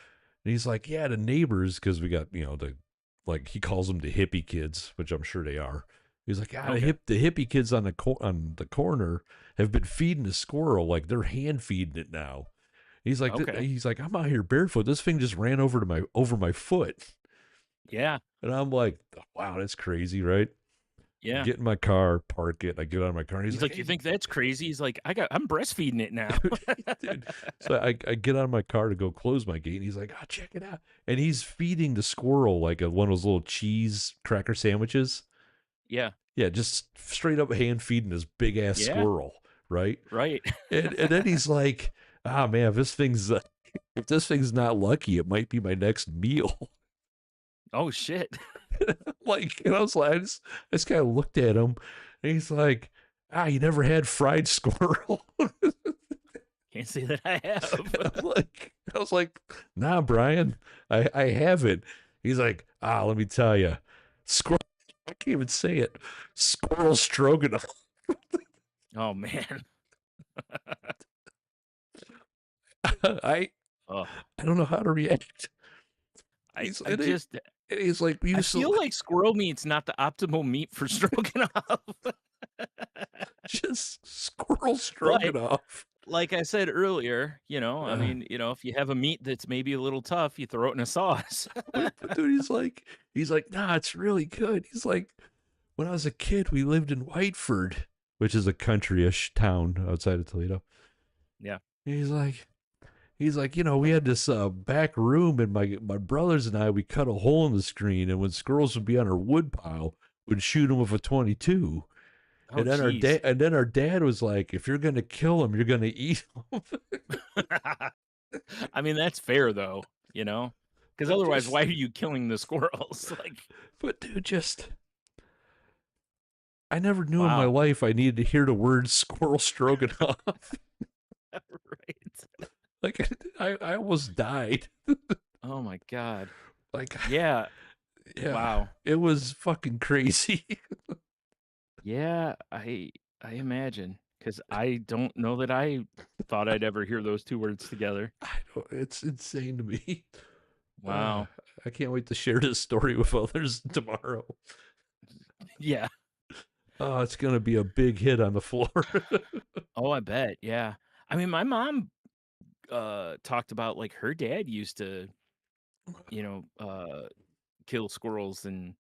and he's like, yeah, the neighbors, because we got the like he calls them the hippie kids, which I'm sure they are. He's like, Okay. the hippie kids on the corner have been feeding the squirrel, like they're hand feeding it now. Okay. he's like, I'm out here barefoot. This thing just ran over my foot. Yeah. And I'm like, wow, that's crazy, right? Yeah. Get in my car, park it. I get out of my car. And he's He's like, like, "You hey, think that's crazy?" He's like, I'm breastfeeding it now." dude, dude. So I get out of my car to go close my gate. And he's like, oh, check it out. And he's feeding the squirrel like one of those little cheese cracker sandwiches. Yeah. Yeah, just straight up hand feeding this big ass Yeah. squirrel, right? Right. And then he's like, ah, man, if this thing's not lucky, it might be my next meal. Oh, shit. Like, and I was like, I just kind of looked at him, and he's like, ah, you never had fried squirrel? Can't say that I have. I was like, nah, Brian, I haven't. He's like, ah, let me tell you, squirrel. I can't even say it. Squirrel stroganoff. Oh, man. I Oh, I don't know how to react. I He's I and he- just and he's like, I you so feel like squirrel meat's not the optimal meat for stroganoff. just squirrel But stroganoff. like I said earlier, I Uh, mean, if you have a meat that's maybe a little tough, you throw it in a sauce. but dude, he's like, nah, it's really good. He's like, when I was a kid, we lived in Whiteford, which is a country-ish town outside of Toledo. Yeah. And he's like, we had this back room, and my brothers and I, we cut a hole in the screen, and when squirrels would be on our wood pile, we'd shoot them with a 22. Oh, geez. And then our dad was like, if you're gonna kill them, you're gonna eat them. I mean, that's fair though, you know? Because but otherwise, just, why are you killing the squirrels? Like, but dude, just I never knew in my wow. life I needed to hear the word squirrel stroganoff. Right. Like I almost died. Oh my god. Like Yeah. yeah, Wow. it was fucking crazy. Yeah, I imagine because I don't know that I thought I'd ever hear those 2 words together. I don't, it's insane to me. Uh, Wow. I can't wait to share this story with others tomorrow. Yeah. Oh, it's gonna be a big hit on the floor. Oh, I bet, yeah. I mean, my mom, talked about, like, her dad used to, you know, kill squirrels and,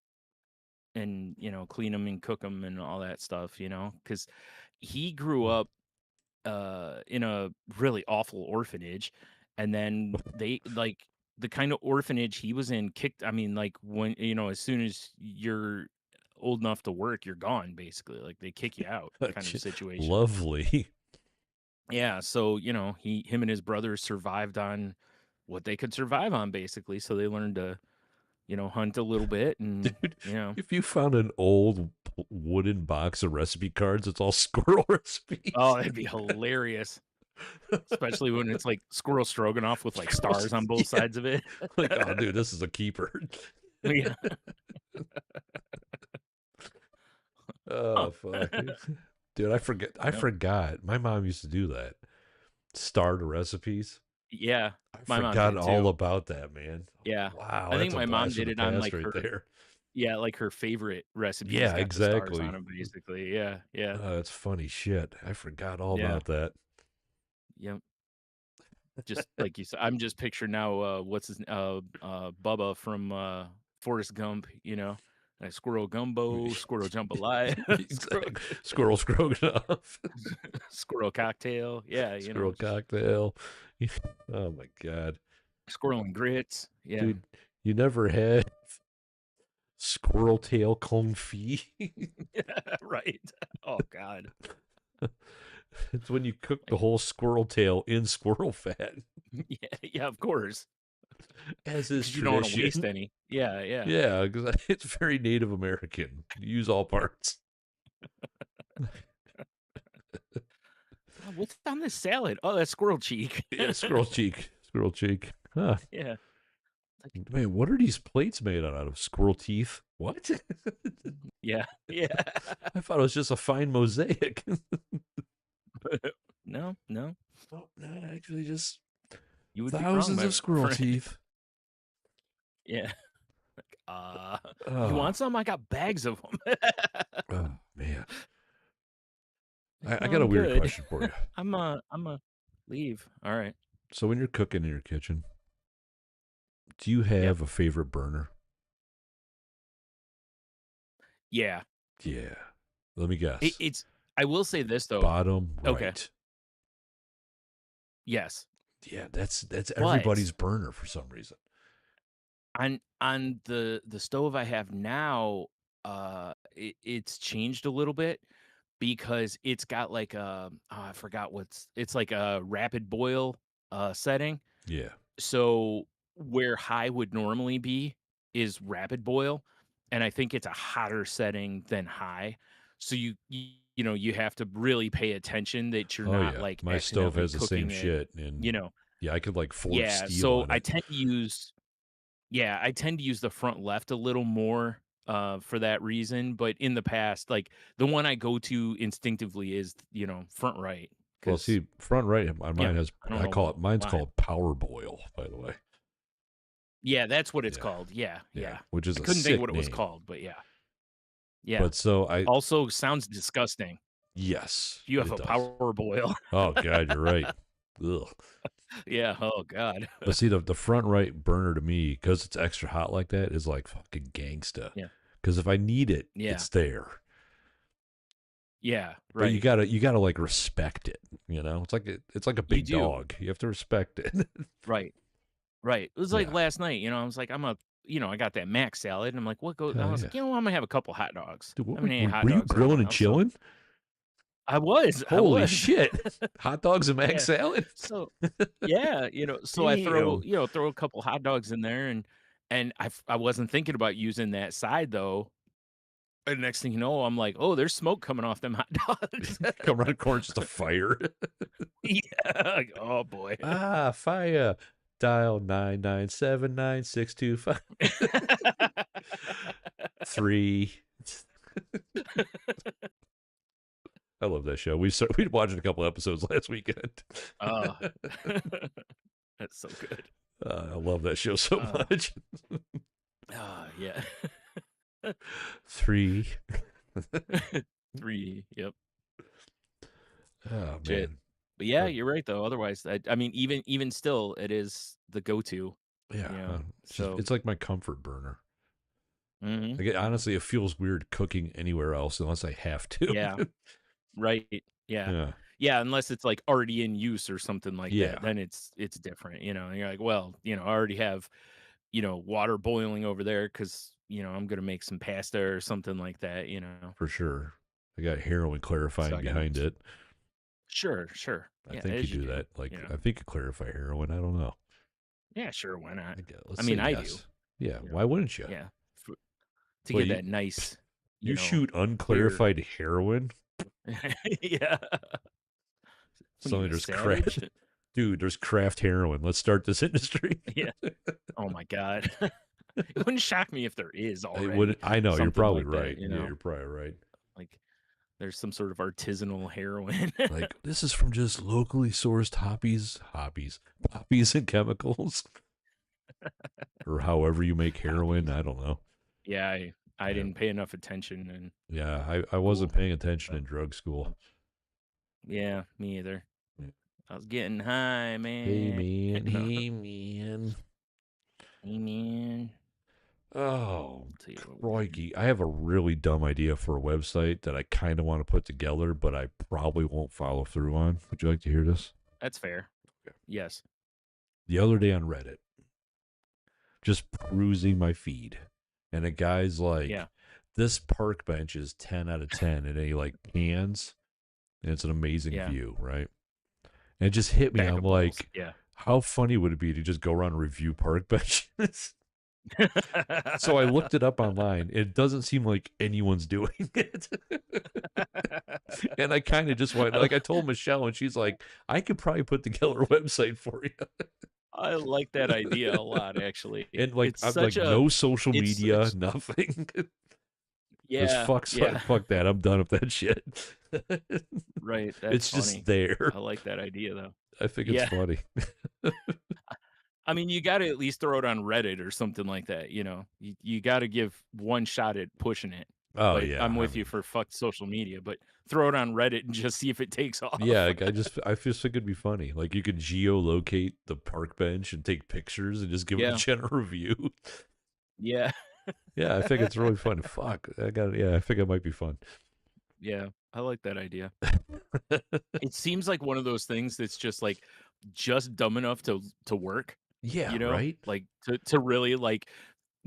clean them and cook them and all that stuff, because he grew up in a really awful orphanage, and then they like the kind of orphanage he was in kicked. I mean, like when as soon as you're old enough to work, you're gone basically. Like they kick you out, kind of situation. Lovely. Yeah, so him and his brothers survived on what they could survive on basically. So they learned to hunt a little bit, and Dude, if you found an old wooden box of recipe cards, it's all squirrel oh, recipes. that'd be hilarious. Especially when it's like squirrel stroganoff with like stars Squirrels, on both yeah. sides of it. Like, oh, dude, this is a keeper. Yeah. Oh, Huh. fuck. Dude, I Yep. forgot. My mom used to do that. Star the recipes. Yeah, I my mom forgot did all too. about that, man. Yeah. Wow, I think that's a my mom blast from did the it on, past like, right her there. yeah, like, her favorite recipes Yeah, got the stars on exactly. them, basically. Yeah, yeah, That's funny shit. I forgot all yeah, about that. yep. Just like you said, I'm just picturing now, what's Bubba from, Forrest Gump, squirrel gumbo, squirrel jambalaya, squirrel Exactly. Squirrel stroganoff. squirrel cocktail. Yeah, Squirrel just cocktail. Oh my god. squirrel and grits. Yeah. Dude, you never had squirrel tail confit? Right. Oh god. It's when you cook the Like, whole squirrel tail in squirrel fat, yeah, yeah, of course, as is because you don't wanna waste tradition. any. Yeah, yeah. Yeah, because it's very Native American. Use all parts. Oh, what's on this salad? Oh, that's squirrel cheek. Yeah, squirrel cheek. Squirrel cheek. Huh. Yeah. Like, Man, what are these plates made out of? Squirrel teeth? What? yeah, yeah. I thought it was just a fine mosaic. No, no, Oh, no, actually, just you would be wrong, thousands my of squirrel friend. teeth. Yeah. You Oh, want some? I got bags of them. oh man. Like, I no, got a I'm weird good. question for you. I'm a leave. All right. So when you're cooking in your kitchen, do you Yep. have a favorite burner? Yeah. Yeah. Let me guess. It's I will say this though. Bottom Okay. right. Yes. Yeah, that's But everybody's burner for some reason. on the stove I have now, it's changed a little bit because it's got like I forgot what's it's like a rapid boil setting. Yeah. So where high would normally be is rapid boil, and I think it's a hotter setting than high. So you know, you have to really pay attention that you're Oh not yeah. like My stove accidentally has the same cooking it, shit, and you know. yeah, I could like forge Yeah, steel so on it. I tend to use the front left a little more for that reason, but in the past, like the one I go to instinctively is, you know, front right Well, cuz see, front right on you mine know, has I don't I know call it mine's why. called power boil, by the way. Yeah, that's what it's Yeah. called. Yeah, Yeah, yeah. which is I a couldn't think of what sick it was name. called, but yeah. Yeah. But so I Also sounds disgusting. yes, If you have it a does. power boil. Oh god, you're right. Ugh. Yeah, oh god. But see, the front right burner to me, because it's extra hot like that, is like fucking gangsta. Yeah. Because if I need it, Yeah. it's there. Yeah, But right. you gotta like respect it. You know, it's like a You big do. dog. You have to respect it. Right. Right. It was like Yeah. last night, you know, I was like, I got that mac salad and I'm like, what goes I Hell was yeah. like, I'm gonna have a couple hot dogs. Dude, I haven't any hot were you dogs in a grilling and while. So chilling? I Holy was. shit! Hot dogs and mac Yeah. salad. So yeah, so I Damn. throw a couple hot dogs in there and I wasn't thinking about using that side though. And next thing you know, I'm like, "Oh, there's smoke coming off them hot dogs." Come around the corner, just a fire. Yeah, like, "Oh, boy." Ah, fire. Dial 9979625. Three. I love that show. We watched a couple episodes last weekend. Oh. That's so good. I love that show so Uh, much. yeah. Three. 3, yep, Oh shit. man. But yeah, Uh, you're right though, otherwise, I mean, even still, it is the go-to, yeah. so It's like my comfort burner. mhm, Like mhm. honestly, it feels weird cooking anywhere else unless I have to. Yeah, right, yeah. Yeah. Yeah, unless it's, like, already in use or something like that, Yeah. then it's different, and you're like, "Well, I already have, water boiling over there because I'm gonna make some pasta or something like that, For sure. I got heroin so clarifying I gotta behind it. Sure, sure. I Yeah, think you as you do do, that. Like you know? I think you clarify heroin. I don't know. Yeah, sure, why not? Let's I say mean, I do, yes. Yeah. you know? Why wouldn't you? Yeah, f to Well, get that nice, you shoot clear unclarified heroin. Yeah. What are you, Something a there's savage? craft. Dude, there's craft heroin. Let's start this industry. Yeah. Oh my god. It wouldn't shock me if there is It already would. I know you're something probably like right. that, Yeah, you're probably right. like, there's some sort of artisanal heroin. Like this is from just locally sourced poppies and chemicals, or however you make heroin. Poppies. I don't know. Yeah, I Yeah, didn't pay enough attention in yeah. I wasn't school, paying attention so in drug school. yeah, me either. Yeah. I was getting high, Hey man. man, No. hey man. Hey, man. Oh, I'll tell you what we're doing. crikey. I have a really dumb idea for a website that I kind of want to put together, but I probably won't follow through on. Would you like to hear this? That's fair. Okay. Yes. The other day on Reddit, just perusing my feed, and a guy's Yeah. like, this park bench is 10 out of 10, and he like pans, and it's an amazing Yeah. view, right? And it just hit me. Bag I'm of balls. like, Yeah. how funny would it be to just go around and review park benches? So I looked it up online. It doesn't seem like anyone's doing it. And I kind of just went, I, like, I told Michelle, and she's like, I could probably put together a website for you. I like that idea a lot, actually. And like, It's I'm such like, a, no social it's media, such, nothing. Because yeah, yeah, fuck that. I'm done with that shit. right. That's It's just funny. there. I like that idea, though. I think it's Yeah. funny. I mean, you got to at least throw it on Reddit or something like that. You got to give one shot at pushing it. Oh But yeah, I'm I with you mean, for fuck social media, but throw it on Reddit and just see if it takes yeah, off. like, I just think it'd be funny. Like you could geolocate the park bench and take pictures and just give it a Yeah, general review. yeah, Yeah, I think it's really fun. Fuck, yeah, I think it might be fun. yeah, I like that idea. It seems like one of those things that's just, like, just dumb enough to work, Yeah, you know? right. Like, to really, like,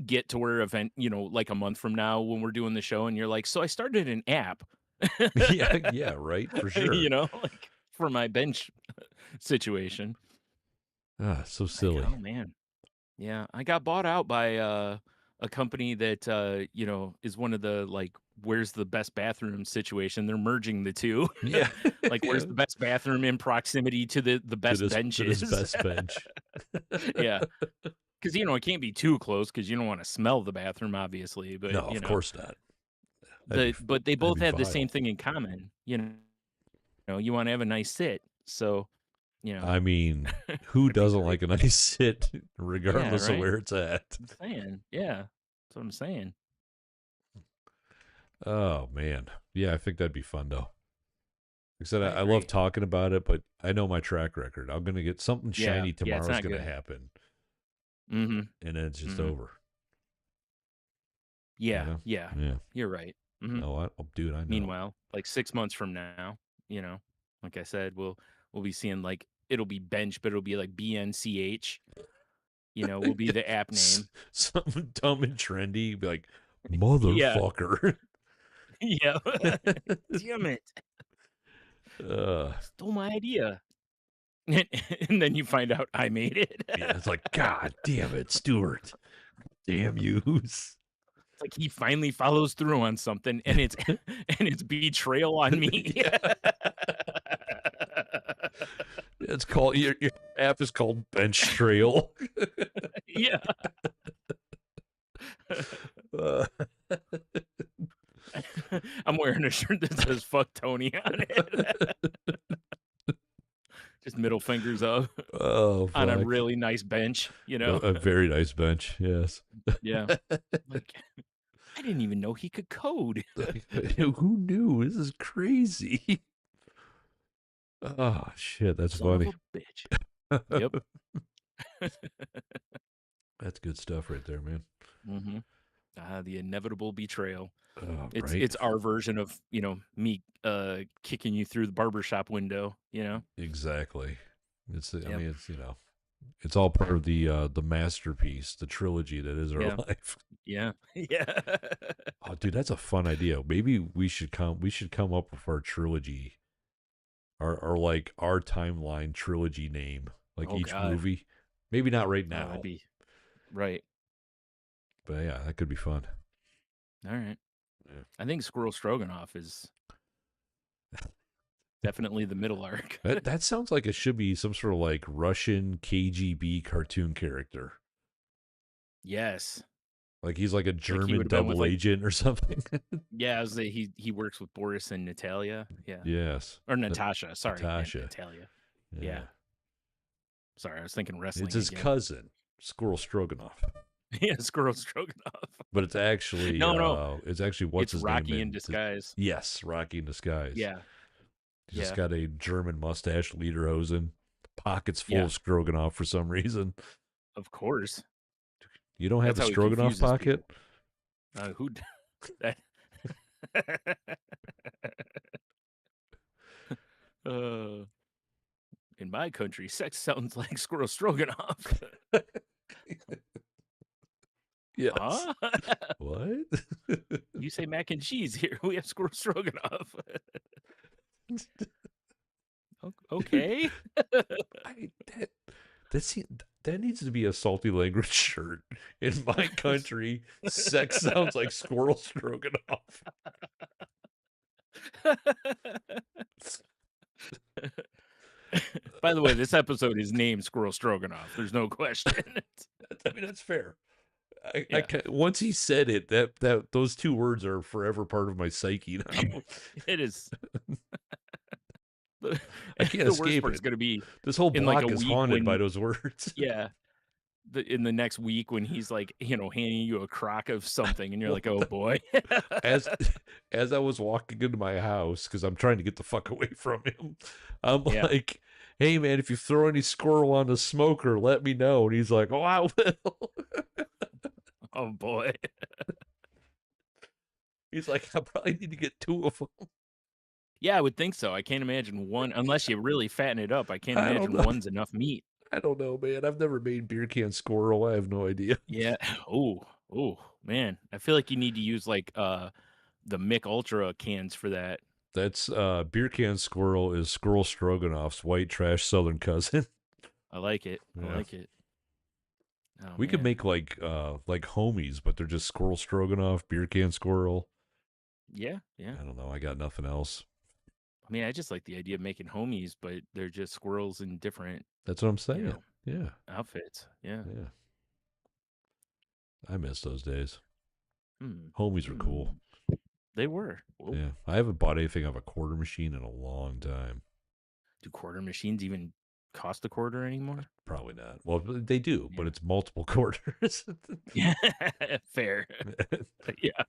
get to where event like, a month from now when we're doing the show and you're like, "So I started an app." Yeah, yeah, right, for sure. Like, for my bench situation. Ah, so Like, silly. oh, man. Yeah, I got bought out by, a company that, is one of the, like, "Where's the best bathroom?" situation. They're merging the 2. Yeah, Like, where's yeah. the best bathroom in proximity to the best To this benches? best bench. Yeah, 'cause, it can't be too close because you don't wanna smell the bathroom, obviously, No, but, of course not. but they That'd both be have the same vile. thing in common, you wanna have a nice sit, so, you know I mean, who would be doesn't great. like a nice sit, Yeah, regardless of right? where it's at? I'm saying, yeah. That's what I'm saying. Oh man, yeah, I think that'd be fun though. Like I said, I I love agree. talking about it, but I know my track record. I'm gonna get something Yeah, shiny yeah, it's tomorrow's not gonna good. happen, Mhm, and then it's just mhm. over. You Yeah, know? yeah, Yeah. you're right. Mhm. Oh, dude, I know. Meanwhile, like 6 months from now, like I said, we'll be seeing, like it'll be bench, but it'll be like BNCH, will be the app name. Something dumb and trendy, be like, Yeah, motherfucker. yeah. Damn it, uh, stole my idea. And then you find out I made it. yeah, it's like, God damn it, Stuart. Damn yous. It's like he finally follows through on something, and it's and it's betrayal on me. Yeah. It's called your app is called Bench Trail. Yeah. Uh, I'm wearing a shirt that says "fuck Tony" on it. Just middle fingers up oh on a fuck. really nice bench, A very nice bench, yes. Yeah. Like, I didn't even know he could code. Who knew? This is crazy. Oh shit, that's Son of funny. a bitch. Yep. That's good stuff right there, man. Mhm. The inevitable betrayal. Oh, It's right? our version of, me, kicking you through the barbershop window, you know? Exactly. I Yep. mean, it's all part of the masterpiece, the trilogy that is our Yeah. life. Yeah. Yeah. Oh, dude, that's a fun idea. Maybe we should come up with our trilogy, our timeline trilogy name, like Oh each god. movie. Maybe not right Oh, that'd now, be right. but yeah, that could be fun. Alright. Yeah. I think Squirrel Stroganoff is definitely the middle arc. That sounds like it should be some sort of like Russian KGB cartoon character. Yes. Like he's like a Like, he German would've been with, double like agent or something. yeah, I was say he works with Boris and Natalia. Yeah. Yes. Or Natasha, sorry, Natasha. Natalia. Yeah. Yeah. Sorry, I was thinking It's wrestling his again. cousin, Squirrel Stroganoff. Yeah, Squirrel Stroganoff. But No, no, it's actually what's it's his name Rocky in in disguise. yes, Rocky in Disguise. Yeah, He's just yeah, got a German mustache, lederhosen, pockets full yeah, of stroganoff for some reason. of course. You don't have That's a how he stroganoff confuses pocket? people. Who d that Uh, in my country, sex sounds like Squirrel Stroganoff. Yes. Huh? What? You say mac and cheese, here we have Squirrel Stroganoff. O okay. I that that's that needs to be a salty language shirt. In my country, sex sounds like squirrel stroganoff. By the way, this episode is named Squirrel Stroganoff, there's no question. I mean, that's fair. Yeah, Once he said it, that those two words are forever part of my psyche now. it is. The I can't the worst escape part is it. gonna be This whole in, like, a block is week haunted by when those words. yeah. in the next week when he's like, handing you a crock of something and you're Well, like, "Oh boy." as as I was walking into my house because I'm trying to get the fuck away from him, I'm Yeah. like, "Hey man, if you throw any squirrel on the smoker, let me know." And he's like, "Oh, I will." Oh boy. He's like, "I probably need to get two of them." Yeah, I would think so. I can't imagine one unless you really fatten it up. I can't I don't imagine know. one's enough meat. I don't know, man. I've never made beer can squirrel. I have no idea. Yeah. Oh, oh, man. I feel like you need to use like the Mick Ultra cans for that. That's beer can squirrel is squirrel stroganoff's white trash southern cousin. I like it. I Yeah. like it. Oh We could man. make like homies, but they're just squirrel stroganoff, beer can squirrel. Yeah, yeah. I don't know. I got nothing else. I mean, I just like the idea of making homies, but they're just squirrels in different, That's what I'm you saying. know, Yeah. outfits. Yeah. Yeah. I miss those days. Hmm. Homies were cool. Hmm. They were. Whoa. Yeah. I haven't bought anything of a quarter machine in a long time. Do quarter machines even cost a quarter anymore? Probably not. Well, they do, but Yeah. it's multiple quarters. Yeah. Fair. Yeah.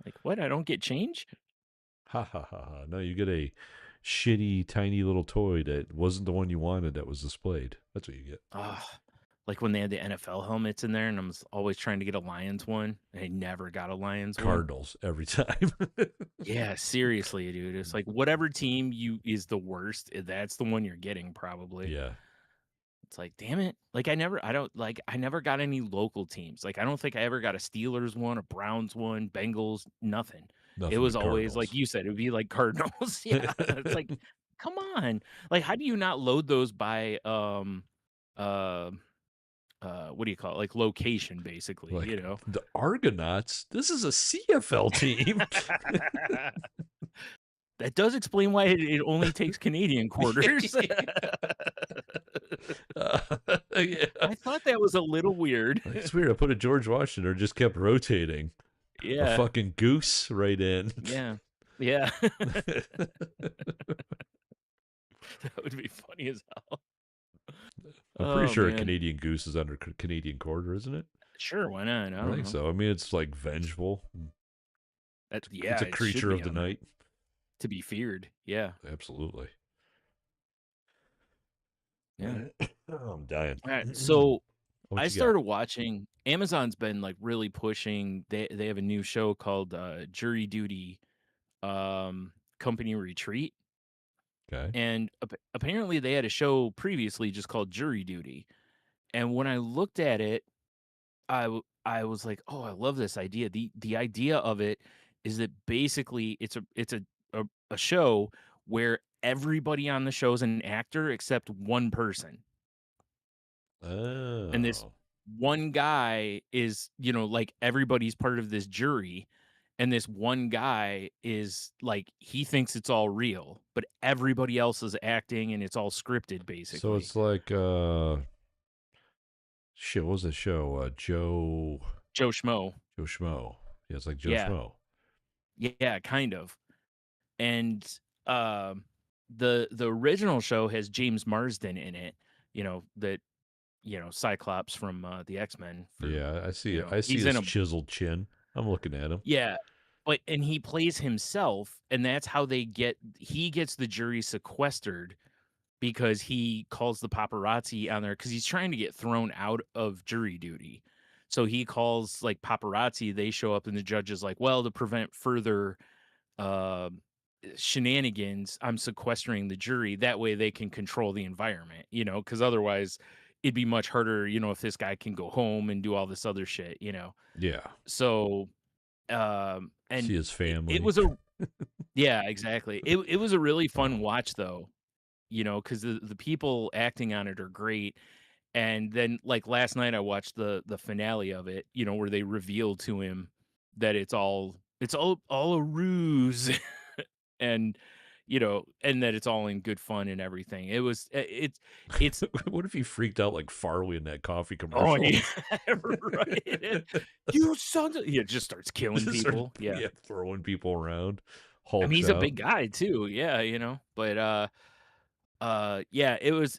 Like, what? I don't get change? Ha ha ha ha. No, you get a shitty, tiny little toy that wasn't the one you wanted that was displayed. That's what you get. Ah, like when they had the NFL helmets in there, and I was always trying to get a Lions one, and I never got a Lions one. Cardinals every time. Yeah, seriously, dude. It's like whatever team you is the worst, that's the one you're getting probably. Yeah. It's like, damn it. Like I never got any local teams. Like I don't think I ever got a Steelers one, a Browns one, Bengals, nothing. It Nothing was but always like Cardinals. you said, it would be like Cardinals. Yeah. It's like, come on. Like, how do you not load those by uh what do you call it? Like location, basically, Like you know? the Argonauts. This is a CFL team. That does explain why it only takes Canadian quarters. Yeah. I thought that was a little weird. Like, it's weird. I put a George Washington or just kept rotating. A Yeah. fucking goose right in. Yeah. Yeah. That would be funny as hell. I'm pretty Oh, sure a man. Canadian goose is under Canadian quarter, isn't it? Sure, why not? I I don't think know. so. I mean, it's like vengeful. Yeah, It's a it should creature be of the on there night. to be feared. Yeah. Absolutely. Yeah. Oh, I'm dying. Alright, so What I you got? started watching Amazon's been, like, really pushing they have a new show called, Jury Duty, Company Retreat, Okay. and apparently they had a show previously just called Jury Duty, and when I looked at it, I was like, "Oh, I love this idea." The idea of it is that basically it's a show where everybody on the show is an actor except one person. And this Oh. one guy is, like everybody's part of this jury. And this one guy is like, he thinks it's all real, but everybody else is acting and it's all scripted, So basically. it's like shit, what was the show? Joe Schmo. Joe Schmo. Yeah, it's like Joe Yeah. Schmo. Yeah, kind of. And um the original show has James Marsden in it, that Cyclops from the X-Men for Yeah, I see it. I see he's in his a chiseled chin. I'm looking at him. yeah. But and he plays himself, and that's how he gets the jury sequestered because he calls the paparazzi on there because he's trying to get thrown out of jury duty. So he calls like paparazzi, they show up and the judge is like, well, to prevent further uh, shenanigans, I'm sequestering the jury. That way they can control the environment, because otherwise it'd be much harder, if this guy can go home and do all this other shit. Yeah. So See and his it family. was a yeah, exactly. It was a really fun watch though, because the people acting on it are great. And then like last night I watched the finale of it, where they reveal to him that it's all a ruse and and that it's all in good fun and everything. It's What if he freaked out like Farley in that coffee oh commercial? yeah, right. You sons of yeah, just starts killing Just started, people. Yeah. yeah, throwing people around. I mean, Hulks he's a out. big guy too. Yeah, but Yeah, it was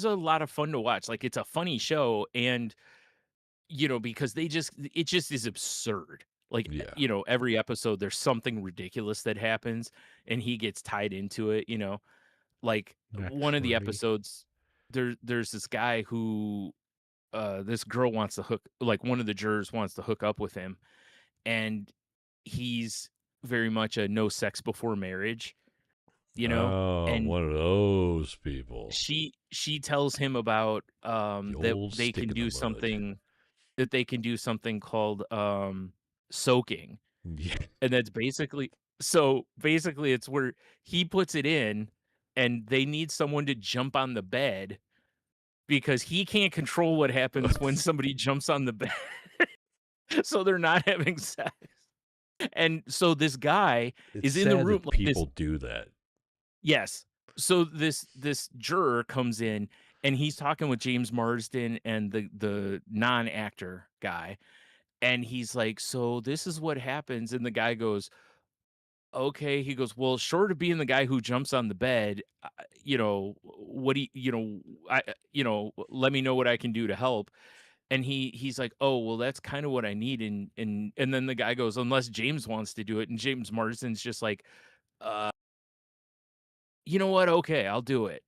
a lot of fun to watch. Like, it's a funny show, and, because it just is absurd. Like, Yeah. every episode, there's something ridiculous that happens, and he gets tied into it, Like, one of the Naturally. episodes, there's this guy who, this girl wants to one of the jurors wants to hook up with him, and he's very much a no sex before marriage, Oh, and one of those people. she tells him about, The that old they stick can in the do mud. something called, soaking, Yeah. and that's basically it's where he puts it in, and they need someone to jump on the bed because he can't control what happens when somebody jumps on the bed, so they're not having sex, and so this guy It's is in the sad room that like this. people do that. Yes. So this juror comes in, and he's talking with James Marsden and the non-actor guy, and he's like, "So this is what happens," and the guy goes, "Okay." He goes, "Well, short of being the guy who jumps on the bed, what do let me know what I can do to help." And he's like, "Oh, well, that's kind of what I need." And then the guy goes, "Unless James wants to do it." And James Marsden's just like, "Uh, you know what? Okay, I'll do it."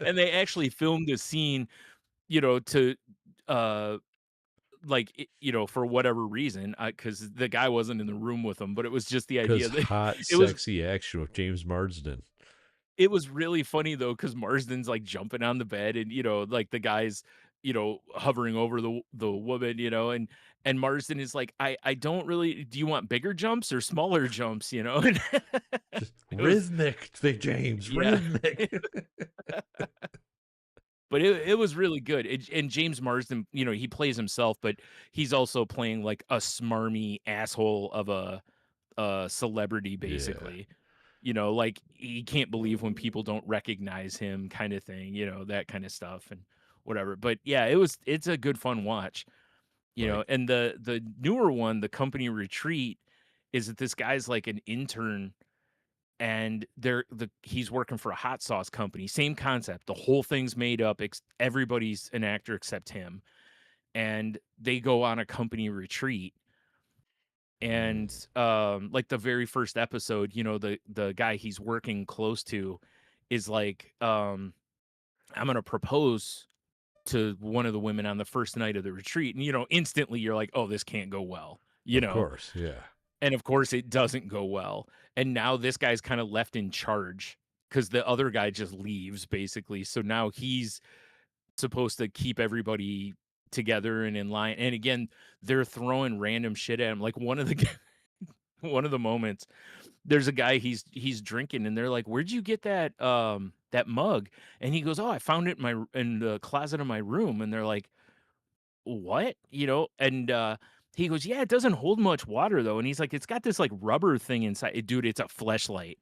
And they actually filmed a scene, to, uh, for whatever reason, because the guy wasn't in the room with them, but it was just the Because idea that hot, it was sexy action with James Marsden. it was really funny though, because Marsden's, like, jumping on the bed and, like, the guy's, hovering over the woman, and Marsden is like, "I don't really do you want bigger jumps or smaller jumps?" And Just it was rhythmic, Big James, yeah. rhythmic. But it was really good, and James Marsden, he plays himself, but he's also playing, like, a smarmy asshole of a celebrity, Yeah, basically. Like, he can't believe when people don't recognize him kinda thing, that kinda stuff and whatever, but, yeah, it's a good fun watch, right. and the newer one, The Company Retreat, is that this guy's, like, an intern, and he's working for a hot sauce company. Same concept. The whole thing's made up. Everybody's an actor except him, and they go on a company retreat. And Mm. like the very first episode, the guy he's working close to is like, I'm gonna propose to one of the women on the first night of the retreat, and instantly you're like, oh, this can't go well, Of course, yeah. and of course it doesn't go well. And now this guy's kind of left in charge because the other guy just leaves basically. So now he's supposed to keep everybody together and in line. And again, they're throwing random shit at him. Like one of the moments, there's a guy he's drinking and they're like, "Where'd you get that mug?" And he goes, "Oh, I found it in the closet of my room." And they're like, "What?" And, he goes, "Yeah, it doesn't hold much water though." And he's like, "It's got this, like, rubber thing inside." Dude, it's a fleshlight,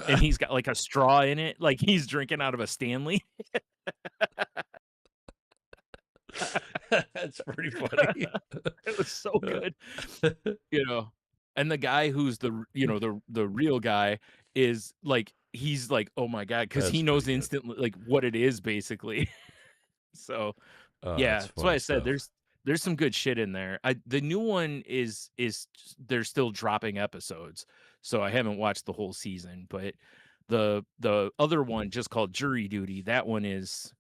and he's got, like, a straw in it, like he's drinking out of a Stanley. That's pretty funny. It was so good, you know? And the guy who's the real guy is, like he's like, "Oh my god," because That's he pretty knows good. instantly, like, what it is basically. So That's yeah, that's why funny I said stuff. there's some good shit in there. The new one they're still dropping episodes, so I haven't watched the whole season, but the other one just called Jury Duty, that one is,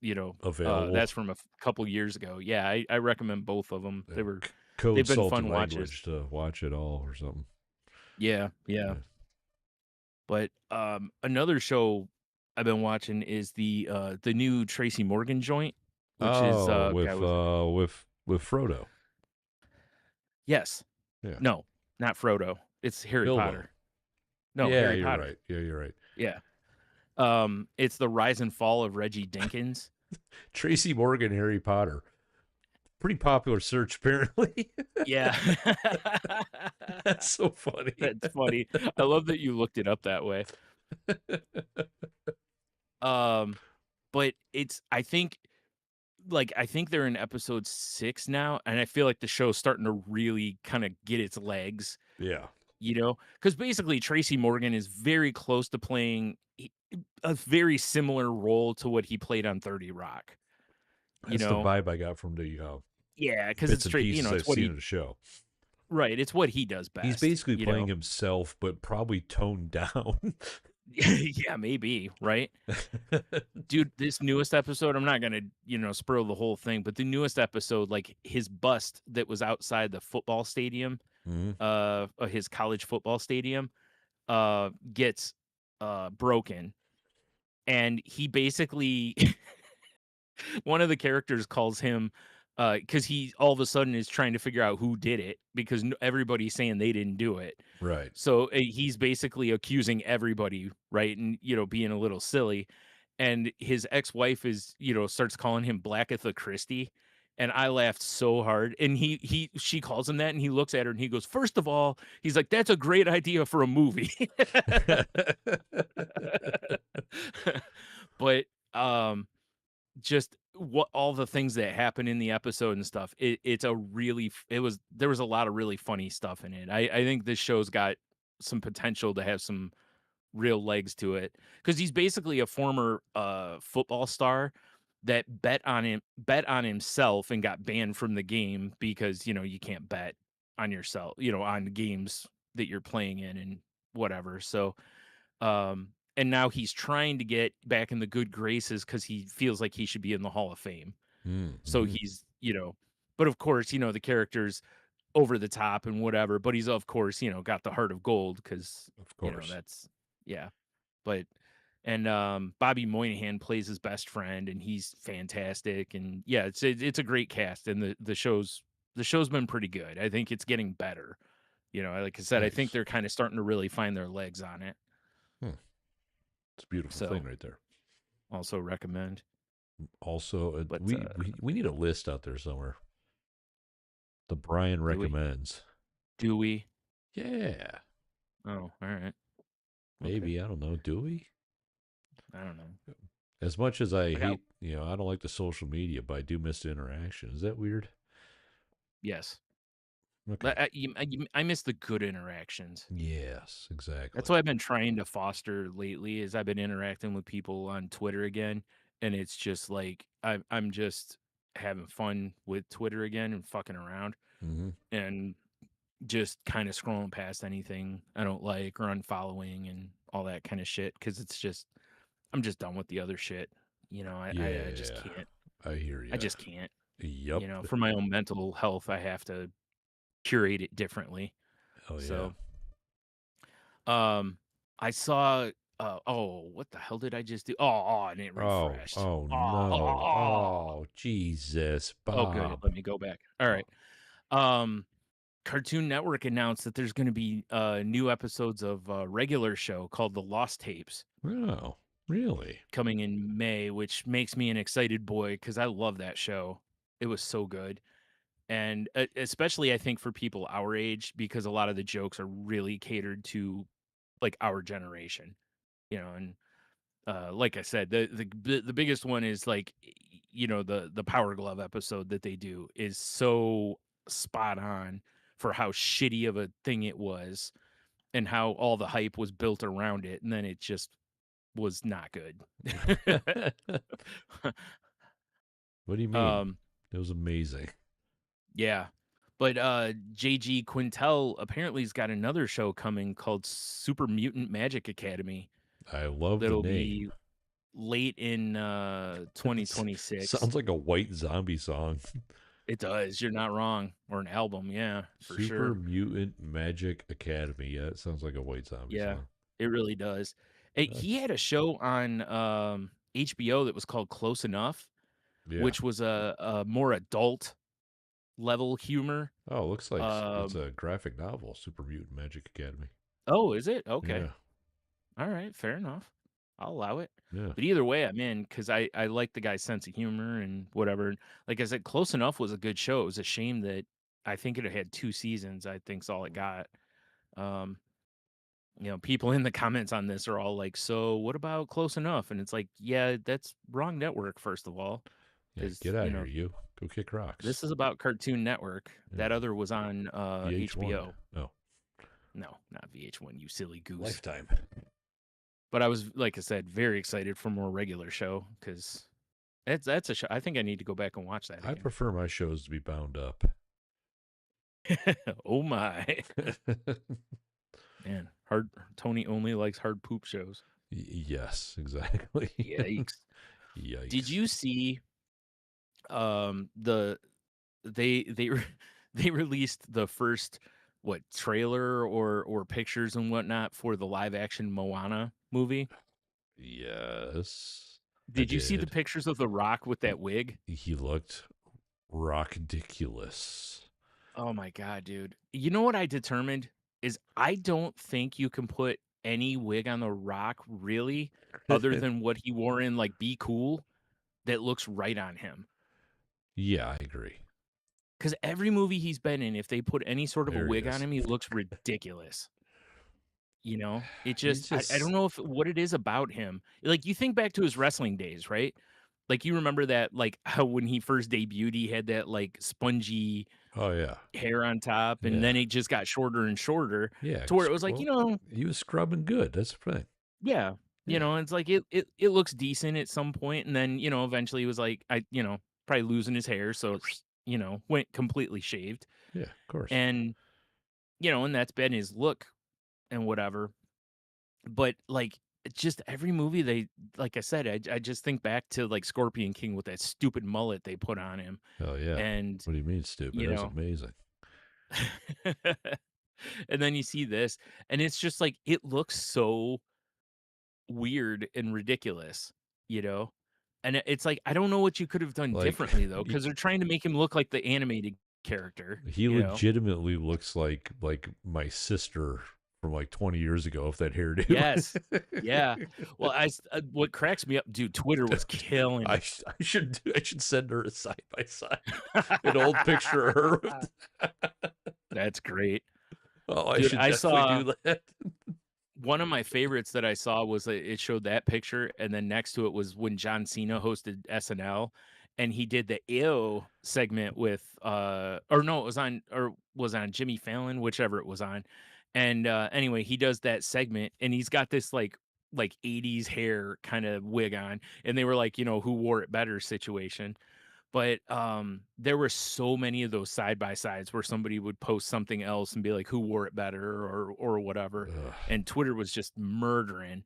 Available. that's from a couple years ago. Yeah, I recommend both of them. Code They've been salty fun watches. language to watch it all or something. Yeah, yeah. Yeah. But another show I've been watching is the new Tracy Morgan joint, which is Oh, guy was with Frodo. yes. Yeah. No, not Frodo. It's Harry Bilbo. Potter. No, Yeah, Harry you're Potter. right. Yeah, you're right. Yeah. It's the rise and fall of Reggie Dinkins. Tracy Morgan, Harry Potter. Pretty popular search, apparently. Yeah. That's so funny. That's funny. I love that you looked it up that way. Um, but I think they're in episode 6 now, and I feel like the show's starting to really kinda get its legs. Yeah. you know, because basically Tracy Morgan is very close to playing a very similar role to what he played on 30 Rock, you That's the know? vibe I got from the Yeah, because bits it's and straight, pieces it's I've what seen he of the show. right, it's what he does He's best, basically you playing know? himself, but probably toned down. Yeah, maybe, right? Dude, this newest episode, I'm not gonna, spoil the whole thing, but the newest episode, like, his bust that was outside the football stadium, Mhm. his college football stadium, gets, broken, and he basically one of the characters calls him, because he all of a sudden is trying to figure out who did it because everybody's saying they didn't do it. Right. So he's basically accusing everybody, right? And, being a little silly. And his ex wife is, starts calling him Blackatha Christie. And I laughed so hard. And she calls him that and he looks at her and he goes, "First of all," he's like, "that's a great idea for a movie." But, just what all the things that happen in the episode and stuff. It's a really there was a lot of really funny stuff in it. I think this show's got some potential to have some real legs to it because he's basically a former football star that bet on himself and got banned from the game because you can't bet on yourself, on games that you're playing in and whatever. So and now he's trying to get back in the good graces because he feels like he should be in the Hall of Fame. So Mm-hmm. he's, but of course, the character's over the top and whatever, but he's of course, got the heart of gold because, Of course. that's yeah. But and Bobby Moynihan plays his best friend and he's fantastic. And yeah, it's a great cast and the show's been pretty good. I think it's getting better. Like I said, I think Nice. they're kind of starting to really find their legs on it. Hmm. It's a beautiful thing So right there. also recommend. Also, But we need a list out there somewhere. The Brian do we? recommends. Do we? Yeah. Oh, all right. Okay. Maybe. I don't know. Do we? I don't know. As much as I I got hate, I don't like the social media, but I do miss the interaction. Is that weird? yes. Okay. I miss the good interactions. Yes, That's exactly. what I've been trying to foster lately is I've been interacting with people on Twitter again, and it's just like I'm just having fun with Twitter again and fucking around Mm-hmm. and just kind of scrolling past anything I don't like or unfollowing and all that kind of shit because it's just I'm just done with the other shit. I just Yeah. can't. I hear I you. just can't. Yup. For my own mental health, I have to curate it differently. Oh, yeah. So, um, I saw, oh, what the hell did I just do? Oh, and it Oh, refreshed. oh Oh, oh, no. oh, Oh, Jesus, oh, good. Bob. Let me go back. All Oh, right. Um, Cartoon Network announced that there's going to be new episodes of a regular show called The Lost Tapes oh, really? coming in May, which makes me an excited boy because I love that show. It was so good. And especially I think for people our age because a lot of the jokes are really catered to like our generation, and like I said, the biggest one is like the Power Glove episode that they do is so spot on for how shitty of a thing it was and how all the hype was built around it and then it just was not good. What do you mean? um It was amazing. yeah. But JG Quintel apparently has got another show coming called Super Mutant Magic Academy I love the that'll name. be late in It 2026. sounds like a white zombie song. It does. You're not wrong. Or an album, yeah, for Super sure. Mutant Magic Academy. Yeah, it sounds like a white zombie Yeah, song. it really does. He Nice. had a show on HBO that was called Close Enough, Yeah. which was a more adult level humor. Oh, looks like it's Um, a graphic novel, Super Mutant Magic Academy. oh, is it? Okay. Yeah. All right, fair enough. I'll allow it. Yeah. But either way, I'm in because I like the guy's sense of humor and whatever. Like I said, Close Enough was a good show. It was a shame that I think it had 2 seasons, I think's all it got. Um, people in the comments on this are all like, "So, what about Close Enough?" And it's like, "Yeah, that's wrong network, first of all, Yeah. because Get out of here, you. Go kick rocks. this is about Cartoon Network. Yeah. That other was on, VH1. HBO. Oh. No, not VH1, you silly goose. Lifetime. But I was, like I said, very excited for more regular show because that's a show. I think I need to go back and watch that I again. prefer my shows to be bound up. Oh my man, hard Tony only likes hard poop shows. Yes, exactly. Yikes! Did Yikes. you see the they they released the first what trailer or pictures and whatnot for the live action Moana movie? Yes, I Did you see the did. pictures of The Rock with that He, wig? he looked ridiculous. Oh my god, dude. You know what I determined is I don't think you can put any wig on The Rock really other than what he wore in like Be Cool that looks right on him. Yeah, I agree. Cuz every movie he's been in if they put any sort of a There he wig on is. him, he looks ridiculous. You know? It He's just I don't just, know if what it is about him. Like you think back to his wrestling days, right? Like you remember that like how when he first debuted he had that like spongy oh, yeah. hair on top, and Yeah. then it just got shorter and shorter Yeah. to where it was like, Well, he was scrubbing good. That's the thing. yeah, Yeah. it's like it looks decent at some point, and then, eventually it was like probably losing his hair, so, went completely shaved, Yeah, of course. and, and that's been his look and whatever, but, like, it's just every movie they like I said, I just think back to, like, Scorpion King with that stupid mullet they put on him, Oh, yeah. and, What do you mean, stupid? you That was know amazing. and then you see this, and it's just like it looks so weird and ridiculous, you know? And it's like I don't know what you could have done Like, differently though, because they're trying to make him look like the animated character, he legitimately looks like my sister from like 20 years ago with that hairdo. Yes. Yeah. Well, what cracks me up, dude, Twitter was killing it. I should send her a side by side, an old picture of her. That's great. Oh, I Dude, should I definitely saw do that. one of my favorites that I saw was it showed that picture, and then next to it was when John Cena hosted SNL, and he did the "Ew" segment with, or no, it was on Jimmy Fallon, whichever it was on, and, anyway, he does that segment, and he's got this, like 80s hair kinda wig on, and they were like, "Who wore it better?" situation, but, there were so many of those side by sides where somebody would post something else and be like, "Who wore it better?" or whatever, Ugh, and Twitter was just murdering,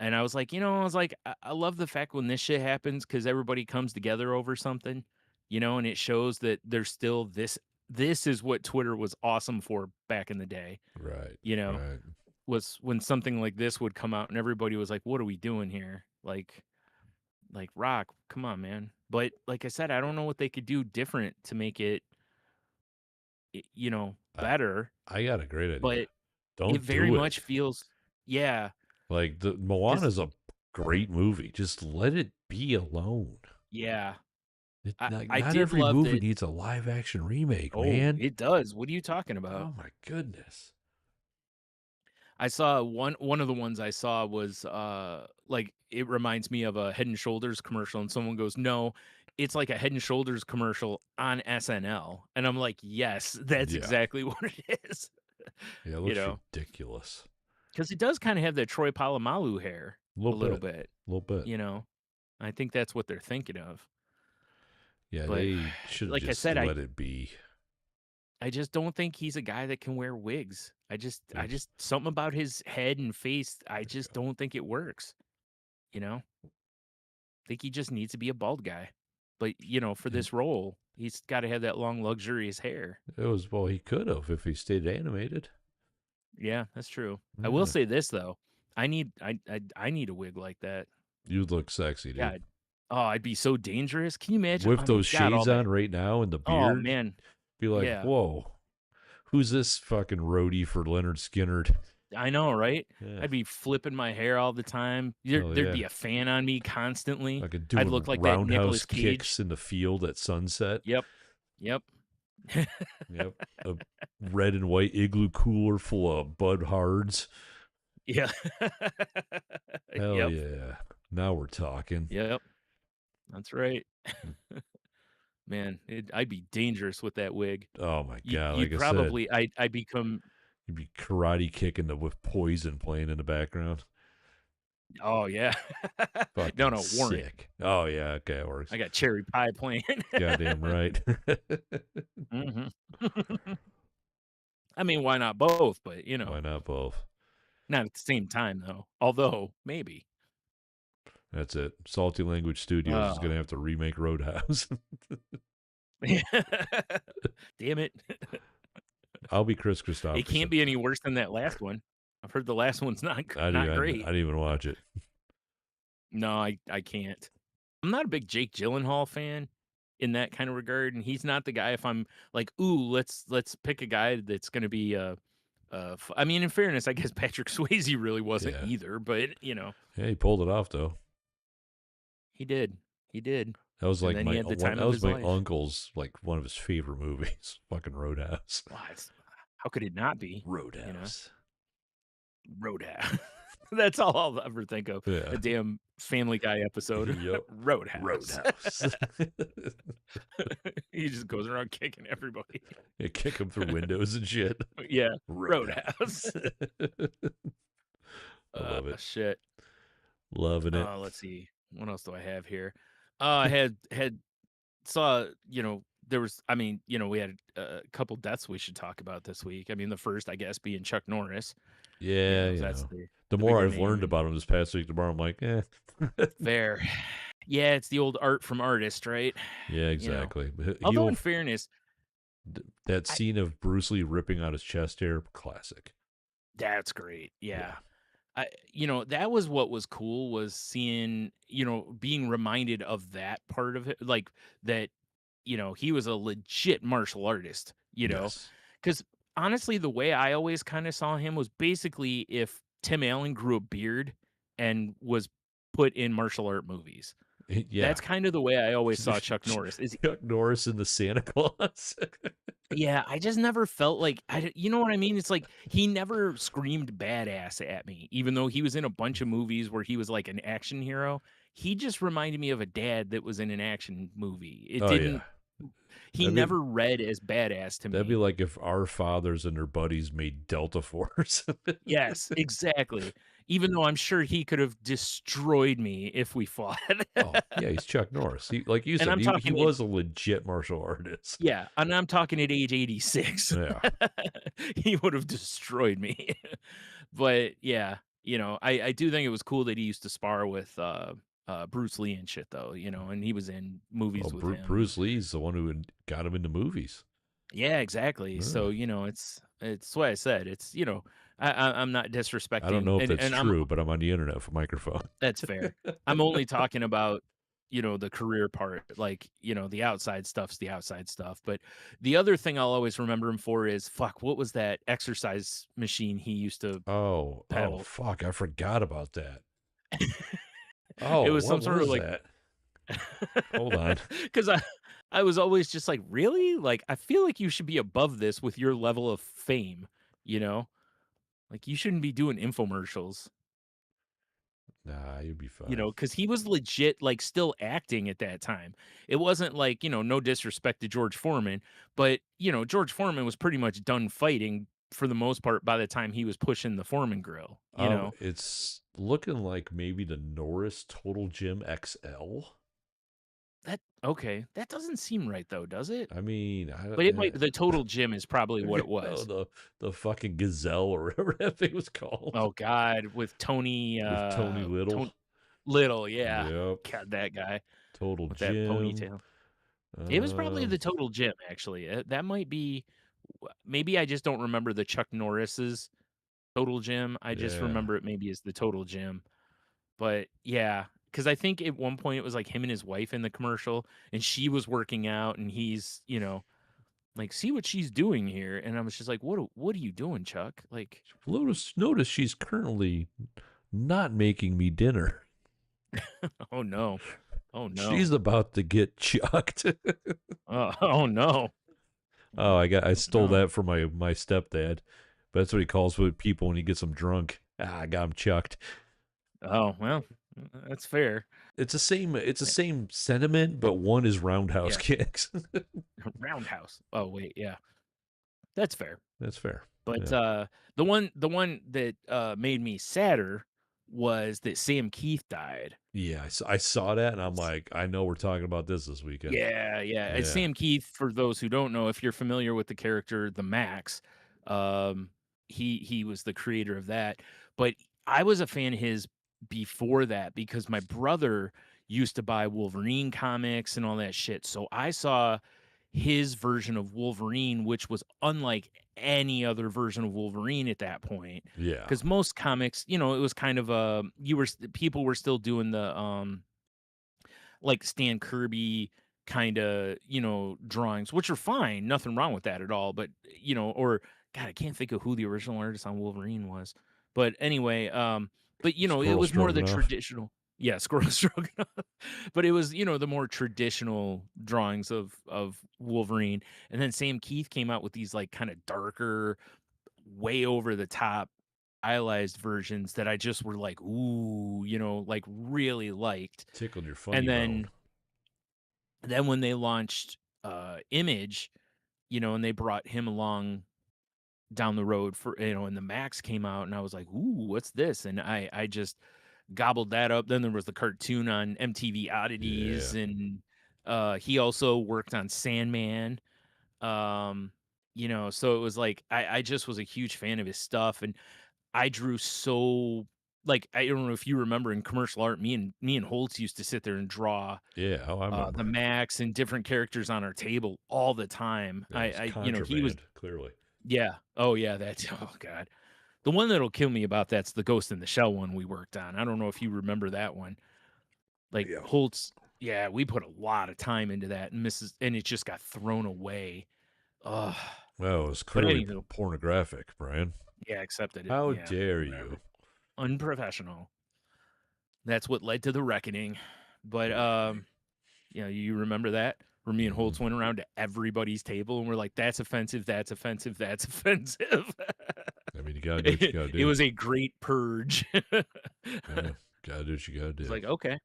and I was like, I love the fact when this shit happens because everybody comes together over something, and it shows that there's still this is what Twitter was awesome for back in the day, right, you know, right. was when something like this would come out and everybody was like, "What are we doing here?" Like, Rock, come on, man. But like I said, I don't know what they could do different to make it, I, better, I got a great idea. but it Don't very do it. much feels, yeah, Like the because, Moana's a great movie. Just let it be alone. yeah, I Not did every love movie that. needs a live action remake, Oh, man. it does. What are you talking about? Oh my goodness. I saw one of the ones I saw was like it reminds me of a Head and Shoulders commercial, and someone goes, "No, it's like a Head and Shoulders commercial on SNL," and I'm like, "Yes, that's Yeah. exactly what it is." Yeah, it you looks know, ridiculous. because it does kind of have that Troy Polamalu hair A a little little bit. bit. A little bit. You know, I think that's what they're thinking of. Yeah, But they should have like I just said, let it be. I just don't think he's a guy that can wear wigs. I They, just something about his head and face, I just don't think it works. You know, think he just needs to be a bald guy. But for and this role, he's got to have that long, luxurious hair. it was, well, he could have if he stayed animated. Yeah, that's true. I will Yeah. say this though, I need a wig like that. You look sexy, dude. God, oh, I'd be so dangerous. Can you imagine? With I mean, those God, all shades that. on right now and the Oh beard, man, be like, yeah, whoa, who's this fucking roadie for Leonard Skinner? I know, right? Yeah. I'd be flipping my hair all the time. Hell There'd yeah. be a fan on me constantly. Like I'd doing look like that roundhouse Nicolas Cage. kicks in the field at sunset. Yep, yep, Yep. A red and white igloo cooler full of Bud Hards. yeah, Hell yep, yeah. Now we're talking. yep. That's right. Man, I'd be dangerous with that wig. Oh my You God. you'd Like I said, probably I'd become You'd be karate kicking with poison playing in the background. Oh yeah. No, Fucking no, Warrant. sick. Oh yeah, okay, it works. I got Cherry Pie playing. Goddamn right. Mhm. I mean, why not both? But Why not both? not at the same time though. Although maybe. That's it. Salty Language Studios is Uh, gonna have to remake Roadhouse. damn it. I'll be Chris It can't Christopherson. be any worse than that last one. I've heard the last one's not I great. didn't even watch it. No, I can't. I'm not a big Jake Gyllenhaal fan in that kind of regard, and he's not the guy if I'm like, "Ooh, let's pick a guy that's gonna be, I mean, in fairness, I guess Patrick Swayze really wasn't Yeah. either, but, Yeah, he pulled it off though. he did. He did. That was And like then he my had the one. time That of was his my life. uncle's like one of his favorite movies. Fucking Roadhouse. Wow, how could it not be, you know? Roadhouse. Roadhouse. That's all I'll ever think of. A Yeah. damn Family Guy episode. Yep. Roadhouse. Roadhouse. He just goes around kicking everybody. Yeah, kick him through windows and shit. Yeah, Roadhouse. Roadhouse. I love it. Shit. Loving it. Let's see. What else do I have here? I had saw, there was I mean, we had a couple deaths we should talk about this week. I mean, the first, I guess, being Chuck Norris. Yeah, That's the the the more bigger I've name learned and about him this past week, the more I'm like, eh. fair. Yeah, it's the old art from artist, right? Yeah, You know. exactly. Although in fairness, That I scene of Bruce Lee ripping out his chest hair, classic. that's great. Yeah. Yeah. That was what was cool was seeing, being reminded of that part of it, like that, he was a legit martial artist, Yes. because honestly, the way I always kind of saw him was basically if Tim Allen grew a beard and was put in martial art movies. Yeah. That's kind of the way I always saw Chuck Norris. Is Chuck Norris and the Santa Claus. Yeah, I just never felt like you know what I mean? It's like he never screamed badass at me, even though he was in a bunch of movies where he was like an action hero. He just reminded me of a dad that was in an action movie. It Oh yeah. didn't he That'd be never read as badass to that'd be me. like if our fathers and their buddies made Delta Force. Yes, exactly. Even though I'm sure he could have destroyed me if we fought. Oh, yeah, he's Chuck Norris. He, like you And said, I'm he talking at was a legit martial artist. yeah, and I'm talking at age 86. Yeah. He would have destroyed me. But yeah, I do think it was cool that he used to spar with Bruce Lee and shit though, and he was in Well, movies with him and Bruce Lee's the one who got him into movies. yeah, exactly. So, Yeah. it's what I said. It's, I'm not I don't disrespecting know if that's and I'm true, but I'm on the internet for microphone. that's fair. I'm only talking about, the career part, like, the outside stuff's the outside stuff. But the other thing I'll always remember him for is fuck, what was that exercise machine he used to Oh, pedal? fuck! I forgot about that. It Oh, was some what sort of was like that? Hold on. because I was always just like, really? Like, I feel like you should be above this with your level of fame, you know? Like, you shouldn't be doing infomercials. Nah, you'll be fine. Because he was legit, like, still acting at that time. It wasn't like, no disrespect to George Foreman, but, George Foreman was pretty much done fighting for the most part by the time he was pushing the Foreman grill, It's looking like maybe the Norris Total Gym XL. Okay, that doesn't seem right though, does it? I mean, But it might the total gym is probably what it no, was. the fucking Gazelle or whatever that thing was called Oh god, with Tony, with Tony Little. Little, yeah. Yep. God, that guy Total with that Gym. ponytail. It was probably Um, the total gym, actually. That might be maybe I just don't remember the Chuck Norris's total gym. I just yeah. remember it maybe as the total gym. But yeah, because I think at one point it was like him and his wife in the commercial, and she was working out, and he's, like, see what she's doing here. And I was just like, what are you doing, Chuck? Like, Notice she's currently not making me dinner. oh no. Oh no. She's about to get chucked. Oh no. Oh, I stole No. that from my stepdad. But that's what he calls with people when he gets them drunk. Ah, I got him chucked. Oh well, that's fair. It's the Yeah. same sentiment, but one is roundhouse Yeah. kicks. Roundhouse. Oh wait, yeah. That's fair. That's fair. But, Yeah. the one that, made me sadder was that Sam Keith died. Yeah, I saw that and I'm like, I know we're talking about this weekend. Yeah, yeah, and Yeah. Sam Keith, for those who don't know, if you're familiar with the character The Max, um, he was the creator of that, but I was a fan of his before that because my brother used to buy Wolverine comics and all that shit, so I saw his version of Wolverine, which was unlike any other version of Wolverine at that point. Yeah. Because most comics, it was kind of, people were still doing the, like Stan Kirby kinda, drawings, which are fine, nothing wrong with that at all, but, or God, I can't think of who the original artist on Wolverine was. But anyway, but, it Squirrel was more the stroganoff. traditional. Yeah, Squirrel Stroganoff. But it was, the more traditional drawings of Wolverine, and then Sam Keith came out with these, like, kinda darker, way over the top stylized versions that I just were like, "Ooh," like, really liked. Tickled your And funny bone. then when they launched, Image, and they brought him along down the road for, and the Max came out, and I was like, "Ooh, what's this?" And I just gobbled that up. Then there was the cartoon on MTV Yeah. Oddities, and, he also worked on Sandman, um, so it was like I just was a huge fan of his stuff, and I drew so like, I don't know if you remember in commercial art, me and Holtz used to sit there and draw Yeah. Oh, I the remember. Max and different characters on our table all the time. Yeah, it's He was. contraband, clearly. Yeah. Oh, yeah, that's oh god. The one that'll kill me about that's the Ghost in the Shell one we worked on. I don't know if you remember that one. Like, Yeah. Holtz, yeah, we put a lot of time into that, and it just got thrown away. Ugh. Well, it was But clearly anywho, pornographic, Brian. yeah, accepted it. How Yeah, dare you? whatever. Unprofessional. That's what led to the reckoning. But, Believe me. you remember that? Where me and Hmm. Holtz went around to everybody's table and we're like, "That's offensive, that's offensive, that's offensive." I mean, you gotta do what you It gotta it do. was a great purge. Yeah. Gotta do what you gotta It's do. like, "Okay,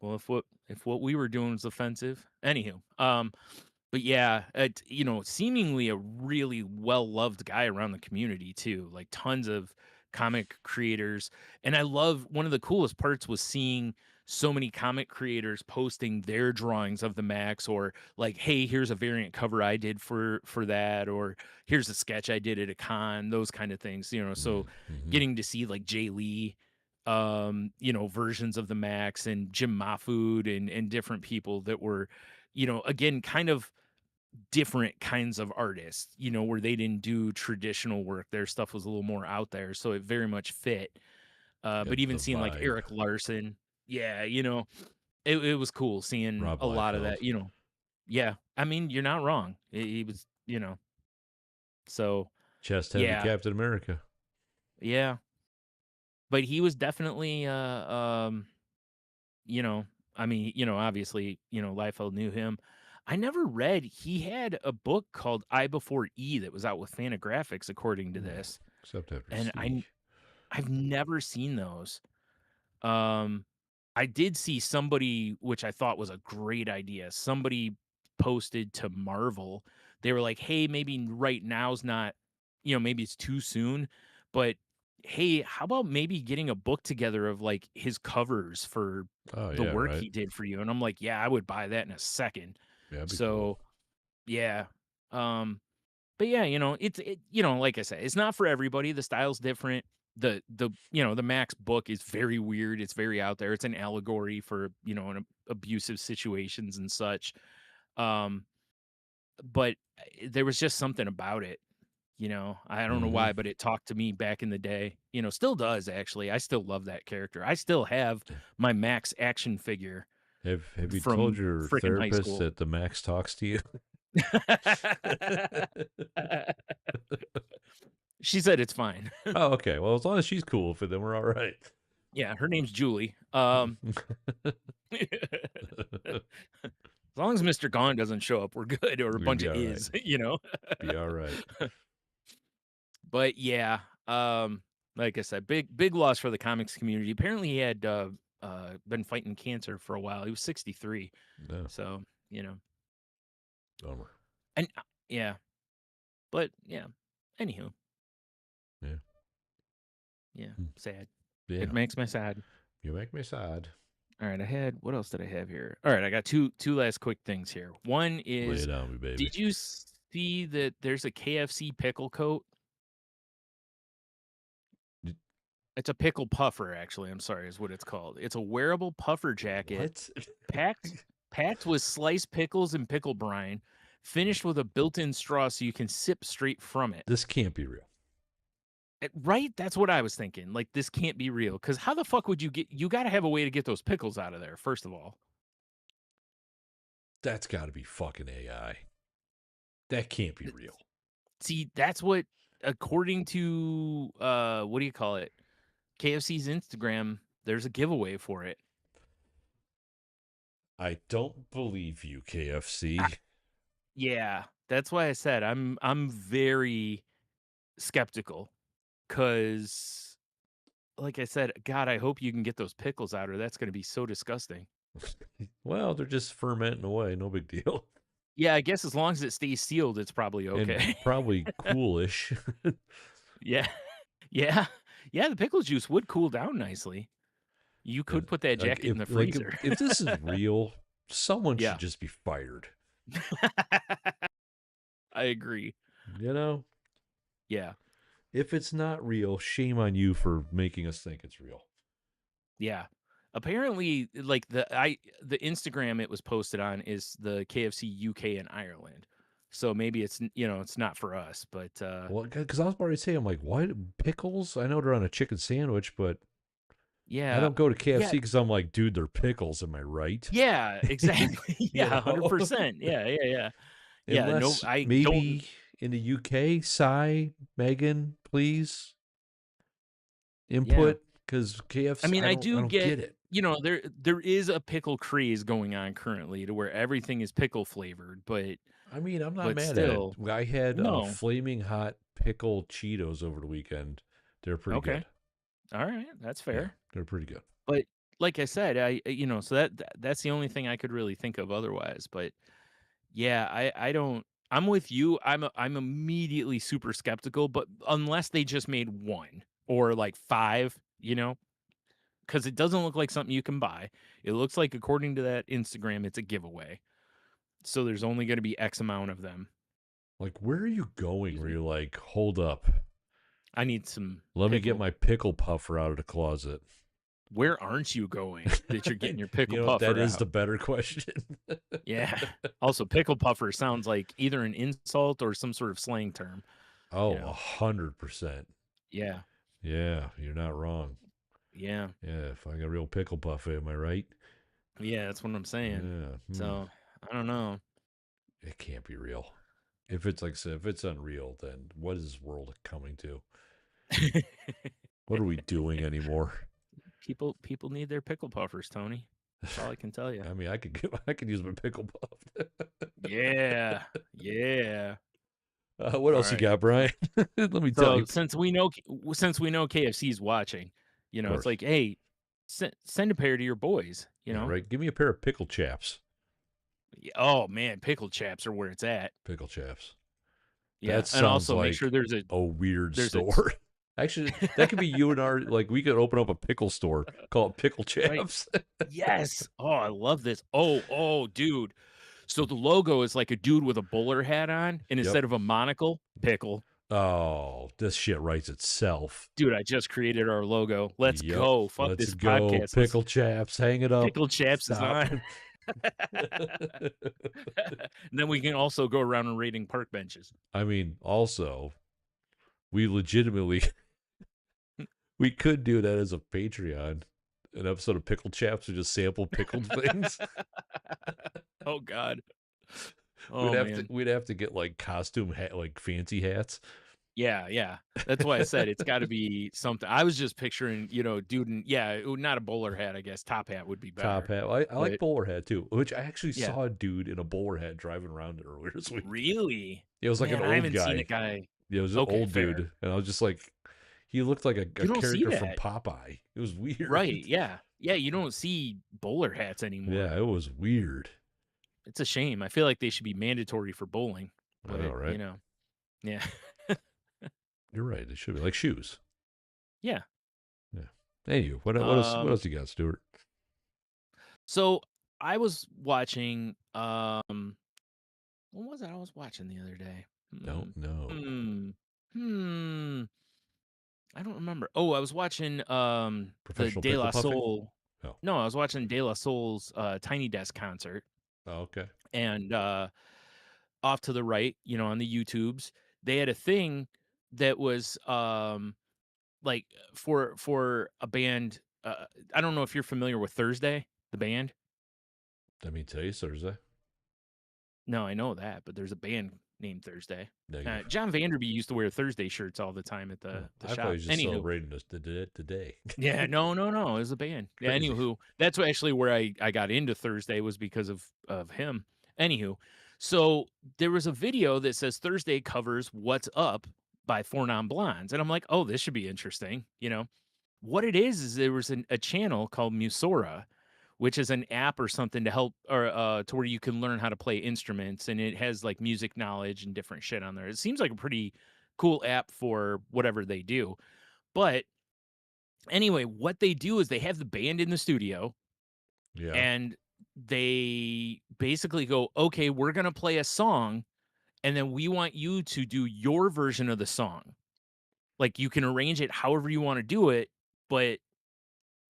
well, if what we were doing was offensive." Anywho, but yeah, seemingly a really well-loved guy around the community too, like tons of comic creators. And I love one of the coolest parts was seeing so many comic creators posting their drawings of the Max, or like, "Hey, here's a variant cover I did for that," or "Here's a sketch I did at a con," those kind of things, so Mm-hmm. getting to see like Jay Lee, versions of the Max, and Jim Mahfood, and different people that were, again, kind of different kinds of artists, where they didn't do traditional work. Their stuff was a little more out there, so it very much fit. But Got even the seeing like vibe. Eric Larson, yeah, it was cool seeing Rob a lot of Liefeld. that. Yeah, I mean, you're not wrong. He was, so Chest heavy yeah, Captain America. yeah. But he was definitely, you know, I mean, obviously, Liefeld knew him. I never read he had a book called I Before E that was out with Fantagraphics, according to Hmm. this, Except after and Speak. I've never seen those. Um, I did see somebody, which I thought was a great idea. Somebody posted to Marvel. They were like, "Hey, maybe right now's not, maybe it's too soon, but hey, how about maybe getting a book together of like his covers for Oh, the yeah, work right. he did for you?" And I'm like, "Yeah, I would buy that in a second." Yeah, that'd be cool. So, yeah. Um but yeah, like I said, it's not for everybody. The style's different. The Max book is very weird. It's very out there. It's an allegory for, abusive situations and such. Um, but there was just something about it, I don't know Hmm. why, but it talked to me back in the day. Still does actually. I still love that character. I still have my Max action figure Have you told from your frickin' high therapist school. that the Max talks to you? She said it's fine. Oh, okay. Well, as long as she's cool with it, then we're all right. Yeah, her name's Julie. As long as Mr. Gone doesn't show up, we're good, or a We'd bunch be of all right. is. Be all right. But yeah, like I said, big loss for the comics community. Apparently, he had been fighting cancer for a while. He was 63, No, so bummer. and yeah. But yeah, anywho, Yeah. yeah, Hmm. sad. It Yeah. makes me sad. You make me sad. All right, what else did I have here? All right, I got two last quick things here. One Lay is, it on me, baby. did you see that there's a KFC pickle coat? Y- It's a pickle puffer, actually. I'm sorry, is what it's called. It's a wearable puffer jacket What? packed packed with sliced pickles and pickle brine, finished with a built-in straw so you can sip straight from it. This can't be real. Right? That's what I was thinking. Like, this can't be real. Because how the fuck would you got to have a way to get those pickles out of there, first of all. That's got to be fucking AI. That can't be real. See, that's what, according to what do you call it? KFC's Instagram, there's a giveaway for it. I don't believe you, I, KFC. yeah, that's why I said I'm very skeptical because, like I said, God, I hope you can get those pickles out, or that's going to be so disgusting. Well, they're just fermenting away. No big deal. Yeah, I guess as long as it stays sealed, it's probably And okay. probably coolish. Yeah, yeah, yeah. The pickle juice would cool down nicely. You And could put that like jacket in if the like if, freezer. if this is real, someone should Yeah, just be fired. I agree. You know? Yeah, If it's not real, shame on you for making us think it's real. yeah. Apparently, like the Instagram it was posted on is the KFC UK and Ireland. So maybe it's not for us, but Well, because I was about to say, I'm like, why pickles? I know they're on a chicken sandwich, but I yeah, don't go to KFC yeah, because I'm like, dude, they're pickles. Am I right? yeah, exactly. You Yeah, know, 100%. Yeah, yeah, yeah. Yeah, no, unless I don't. maybe in the UK, Cy, Megan, please Yeah. input because I KFC, mean, I don't get it. there is a pickle craze going on currently to where everything is pickle flavored, I mean, I'm not but mad at it. still, I had no. flaming hot pickle Cheetos over the weekend. They're pretty Okay. good. All right, that's Yeah, fair. they're pretty good. But like I said, so that's the only thing I could really think of otherwise, but yeah, I don't. I'm with you. I'm immediately super skeptical, but unless they just made one or like five, because it doesn't look like something you can buy. It looks like, according to that Instagram, it's a giveaway. So there's only going to be X amount of them. Like, where are you going? Excuse Where me. you're like, hold up, I need some let me get pickle. my pickle puffer out of the closet. Where aren't you going that you're getting your pickle That puffer is the out? better question. Yeah. Also, pickle puffer sounds like either an insult or some sort of slang term, you Oh, know. 100%. Yeah. Yeah, you're not wrong. Yeah. Yeah, if I got a real pickle buffet, am I right? Yeah, that's what I'm saying. Yeah, So, I don't know. it can't be real. If it's like I said, if it's unreal, then what is this world coming to? What are we doing anymore? People need their pickle puffers, Tony. That's all I can tell you. I mean, I could use my pickle puff. Yeah. Yeah. What All else you right. got, Brian? Let me tell So you. since we know KFC's watching, Of it's course. like, hey, send a pair to your boys. Yeah, right. Give me a pair of pickle chaps. Oh man, pickle chaps are where it's at. Pickle chaps. Yeah, That and sounds also make sure like there's a a weird there's a store. Actually, that could be you and our like we could open up a pickle store, call it Pickle right. Chaps. Yes. Oh, I love this. Oh, dude. So the logo is like a dude with a bowler hat on, and Yep. instead of a monocle, pickle. Oh, this shit writes itself. Dude, I just created our logo. Let's Yep. go. Fuck Let's this go. podcast. Let's Pickle Chaps. Hang it up. Pickle chaps is Stop. on. And then we can also go around and rating park benches. I mean, also, we legitimately we could do that as a Patreon. An episode of Pickle Chaps would just sample pickled things. Oh God. We'd Oh have to man. we'd have to get like costume hat like fancy hats. Yeah, yeah. That's why I said it's got to be something. I was just picturing, dude, not a bowler hat, I guess. Top hat would be Top better. hat. I like But bowler hat too, which I actually yeah, saw a dude in a bowler hat driving around earlier this week. really? It was like an Man, I old haven't seen a guy. guy. It was an Okay, old fair. dude, and I was just like, he looked like a You don't see character from that. Popeye. It was weird. Right. Yeah. Yeah, you don't see bowler hats anymore. Yeah, it was weird. It's a shame. I feel like they should be mandatory for bowling, I know, but right? Yeah. You're right. It should be like shoes. Yeah. Yeah. Hey, you. What else? What Um, else you got, Stuart? so I was watching, what was it I was watching the other day? Hmm. Don't know. Hmm. Hmm. I don't remember. Oh, I was watching the Professional De pickle La puffing? Soul. Oh. No, I was watching De La Soul's Tiny Desk concert, Oh, okay. and off to the right, on the YouTubes, they had a thing that was like for a band. I don't know if you're familiar with Thursday, the band. I mean, today's Thursday. No, I know that, but there's a band named Thursday. Negative. John Vanderby used to wear Thursday shirts all the time at Oh, the I thought he shop. was just Anywho, celebrating the day. yeah, no, no, no, it was a band. Yeah, Crazy. anywho, that's actually where I got into Thursday was because of him. Anywho, so there was a video that says Thursday covers "What's Up" by Four Non Blondes, and I'm like, oh, this should be interesting. What it is there was a channel called Musora, which is an app or something to help or to where you can learn how to play instruments, and it has like music knowledge and different shit on there. It seems like a pretty cool app for whatever they do. But anyway, what they do is they have the band in the studio Yeah. and they basically go, okay, we're going to play a song and then we want you to do your version of the song. Like you can arrange it however you want to do it, but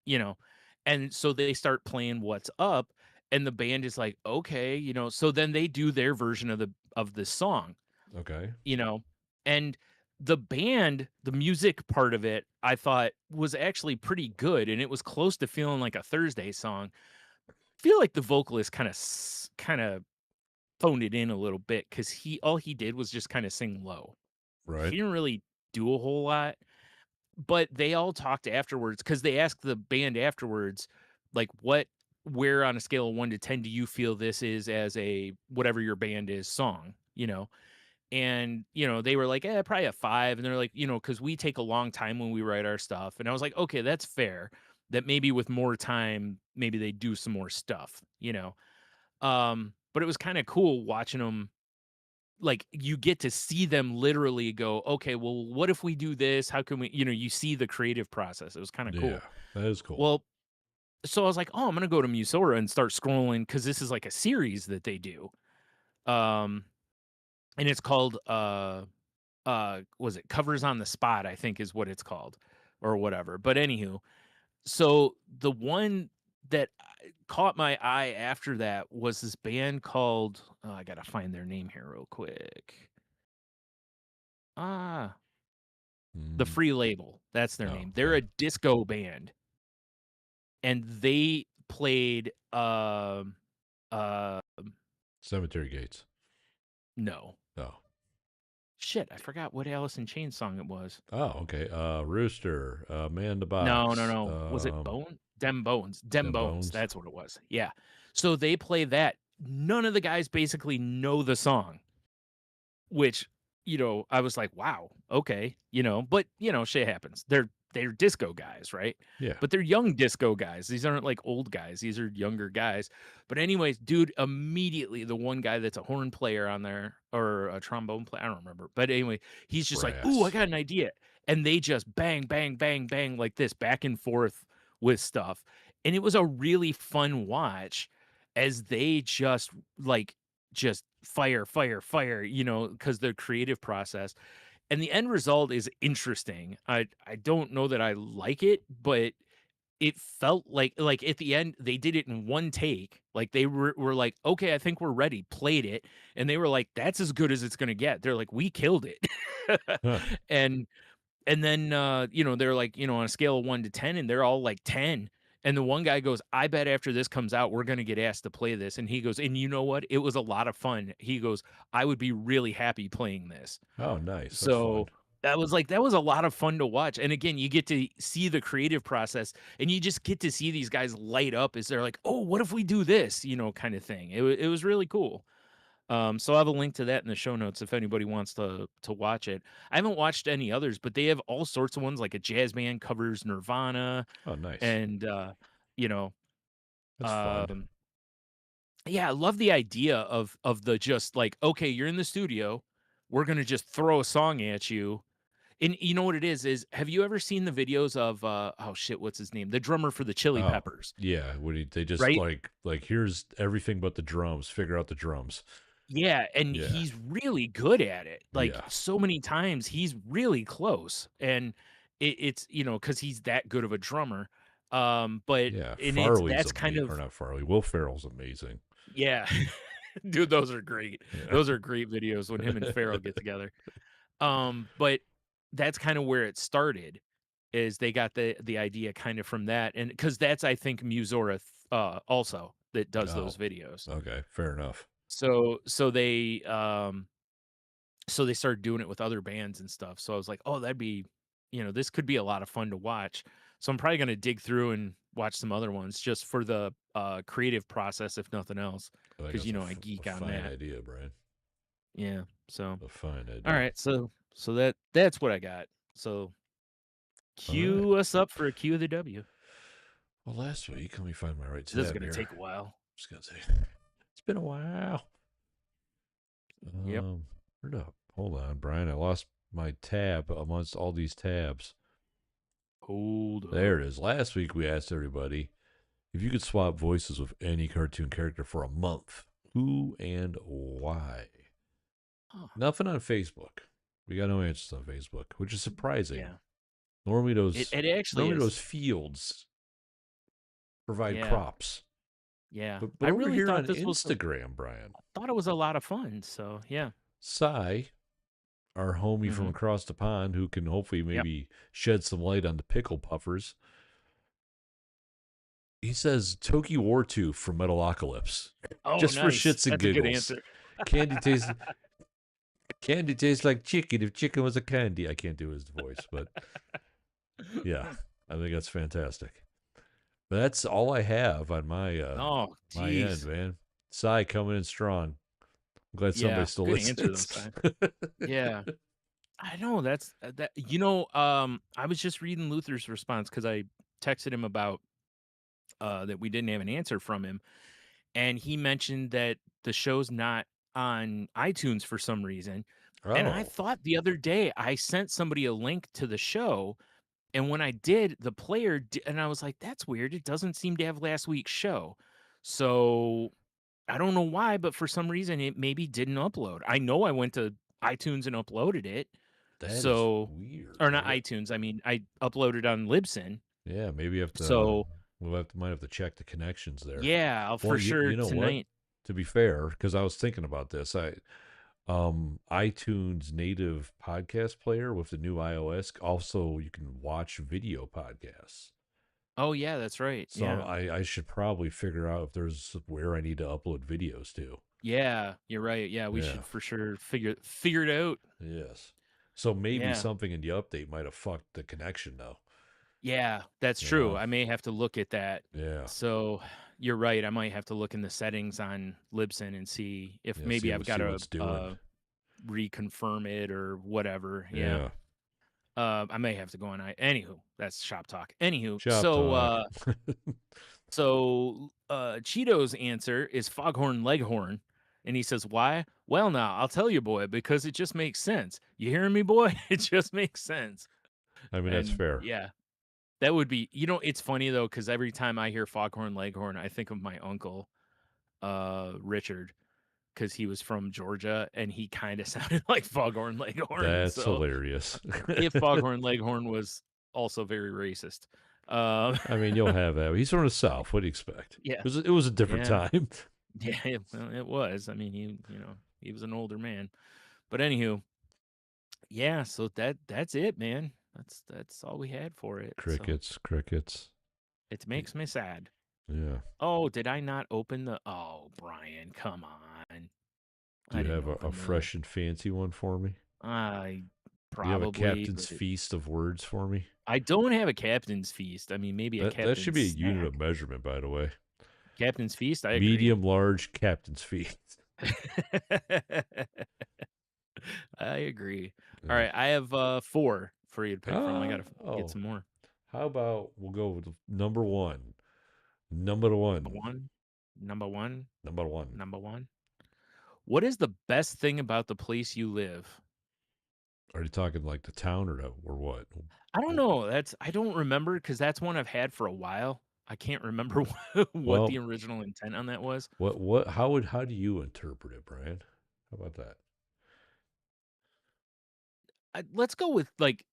you know, and so they start playing What's Up and the band is like, okay, so then they do their version of the song, Okay. you know, and the band, the music part of it, I thought was actually pretty good and it was close to feeling like a Thursday song. Feel like the vocalist kind of phoned it in a little bit because all he did was just kind of sing low. Right. He didn't really do a whole lot, but they all talked afterwards because they asked the band afterwards, like, where on a scale of 1 to 10 do you feel this is as a whatever your band is song, And, they were like, probably a 5. And they're like, because we take a long time when we write our stuff. And I was like, okay, that's fair. That maybe with more time, maybe they do some more stuff. But it was kind of cool watching them. Like you get to see them literally go, okay, well, what if we do this? How can we, you see the creative process. It was kind of Yeah. cool. That is cool. Well, so I was like, oh, I'm gonna go to Musora and start scrolling because this is like a series that they do. Um, and it's called was it Covers on the Spot, I think is what it's called, or whatever. But anywho, so the one that caught my eye after that was this band called I gotta find their name here real quick. Ah, the Mm. Free Label, that's their Oh, name. They're okay. a disco band, and they played, uh, Cemetery Gates. no. Oh. Shit, I forgot what Alice in Chains song it was. Oh, okay. Rooster, Man in the No, no, Box, no. Was it Dem Bones. Dem Them Bones, Bones. that's what it was. Yeah. So they play that. None of the guys basically know the song. Which, I was like, "Wow, okay," but, shit happens. They're disco guys, right? Yeah. But they're young disco guys. These aren't, like, old guys. These are younger guys. But anyways, dude, immediately, the one guy that's a horn player on there or a trombone player, I don't remember. But anyway, he's just like, "Ooh, I Brass. got an idea." And they just bang, bang, bang, bang like this back and forth with stuff. And it was a really fun watch as they just, like, just fire, fire, fire, because the creative process and the end result is interesting. I don't know that I like it, but it felt like at the end they did it in one take. Like they were like, okay, I think we're ready. Played it, and they were like, that's as good as it's gonna get. They're like, we killed it, Huh. and and then, they're like, on a scale of 1 to 10, and they're all like 10. And the one guy goes, I bet after this comes out, we're going to get asked to play this. And he goes, and you know what? It was a lot of fun. He goes, I would be really happy playing this. Oh, nice. That's fun. So that was a lot of fun to watch. And again, you get to see the creative process and you just get to see these guys light up as they're like, oh, what if we do this, kind of thing. It was really cool. So I'll have a link to that in the show notes if anybody wants to watch it. I haven't watched any others, but they have all sorts of ones like a jazz band covers Nirvana Oh, nice. and you know, That's fun. um yeah, I love the idea of the just like, okay, you're in the studio. we're gonna just throw a song at you. And you know what it is have you ever seen the videos of, oh shit, what's his name? The drummer for the Chili Oh, Peppers, yeah. They just right? like here's everything but the drums. Figure out the drums. Yeah, and Yeah. he's really good at it. Like, Yeah. so many times, he's really close, and it's, because he's that good of a drummer, but Yeah. and it's Farley's that's kind amazing. Or of not Farley. Will Ferrell's amazing. yeah. Dude, those are great. Yeah. Those are great videos when him and Farrell get together. But that's kinda where it started, is they got the idea kinda from that, and because that's, I think, Musora, also, that does Oh, those videos. okay. Fair enough. So so they, so they started doing it with other bands and stuff, so I was like, "Oh, that'd be this could be a lot of fun to watch." So I'm probably gonna dig through and watch some other ones just for the, creative process, if nothing else, I think because that's I a geek on fine that. idea, Brian. Yeah, so A fine idea. alright, so that's what I got. So All right. cue us up for a Q of the W. Well, last week, let me find my right This is tab gonna here. take a while. Just gonna say it's been a while. Yep. Um, where'd up? Hold on, Brian. I lost my tab amongst all these tabs. Hold up. There it is. Last week we asked everybody if you could swap voices with any cartoon character for a month, who and why? Huh. Nothing on Facebook. We got no answers on Facebook, which is surprising. Yeah. Normally It those it actually normally is. those fields provide Yeah. crops. Yeah. But I over really here thought on this was a Instagram, Brian, thought it was a lot of fun, so yeah. Cy, our homie from Mhm. across the pond, who can hopefully Yep. maybe shed some light on the pickle puffers, he says Toki War Tooth from Metalocalypse. Oh, Just for nice. shits and That's a good giggles. answer. Candy tastes candy tastes like chicken if chicken was a candy. I can't do his voice, but yeah, I think that's fantastic. But that's all I have on Oh, my end, jeez. man. Cy coming in strong. I'm glad somebody Yeah. still Good answer though, listens. Si. Yeah. I know, that I was just reading Luther's response because I texted him about, that we didn't have an answer from him, and he mentioned that the show's not on iTunes for some reason, and I Oh, thought the other day I sent somebody a link to the show, and when I did, the player di and I was like, "That's weird, it doesn't seem to have last week's show." So, I don't know why, but for some reason, it maybe didn't upload. I know I went to iTunes and uploaded it, that is so weird. or not iTunes, I mean, I uploaded on Libsyn. Yeah, maybe you have to. So, Might have to check the connections there. yeah, I'll Well, for sure you know what? tonight. To be fair, because I was thinking about this, iTunes native podcast player with the new iOS also you can watch video podcasts. Oh, yeah, that's right, So yeah. I should probably figure out if there's where I need to upload videos to. Yeah, you're right, yeah, we Yeah. should for sure figure it out. Yes. So maybe Yeah. something in the update might have fucked the connection though. Yeah, that's You true, know? I may have to look at that. Yeah. So, you're right, I might have to look in the settings on Libsyn and see if Yeah. maybe I've See gotta, what's doing. reconfirm it or whatever, yeah. Yeah. I may have to go on anywho, that's shop talk. Anywho, Shop talk. Cheeto's answer is Foghorn Leghorn, and he says, "Why? Well, now, I'll tell you, boy, because it just makes sense. You hearing me, boy? It just makes sense." I mean that's And, fair. yeah, that would be it's funny, though, because every time I hear Foghorn Leghorn, I think of my uncle, Richard, because he was from Georgia, and he kinda sounded like Foghorn Leghorn, That's so hilarious. if Foghorn Leghorn was also very racist. Um, I mean, you'll have that. He's from the South. What do you expect? yeah, It was a different yeah. time. Yeah, well, it was. I mean, he was an older man. But anywho, yeah, so that's it, man. That's all we had for it. So Crickets, crickets. it makes me sad. Yeah. Oh, did I not open the Oh, Brian, come on. Do I you didn't have a open the fresh and fancy one for me? I Do you have a probably, captain's but feast of words for me? I don't have a captain's feast. I mean, maybe a That should captain's be a unit snack. of measurement, by the way. Captain's feast, I agree. Medium, large, captain's feast. I agree. All Yeah. right, I have 4 for you to pick from. I gotta get Oh, some more. how about we'll go with number one. Number Number one. 1, number 1, Number one. number 1. What is the best thing about the place you live? Are you talking like the town or what? I don't know, that's I don't remember because that's one I've had for a while. I can't remember what the Well, original intent on that was. how do you interpret it, Brian? How about that? Let's go with, like,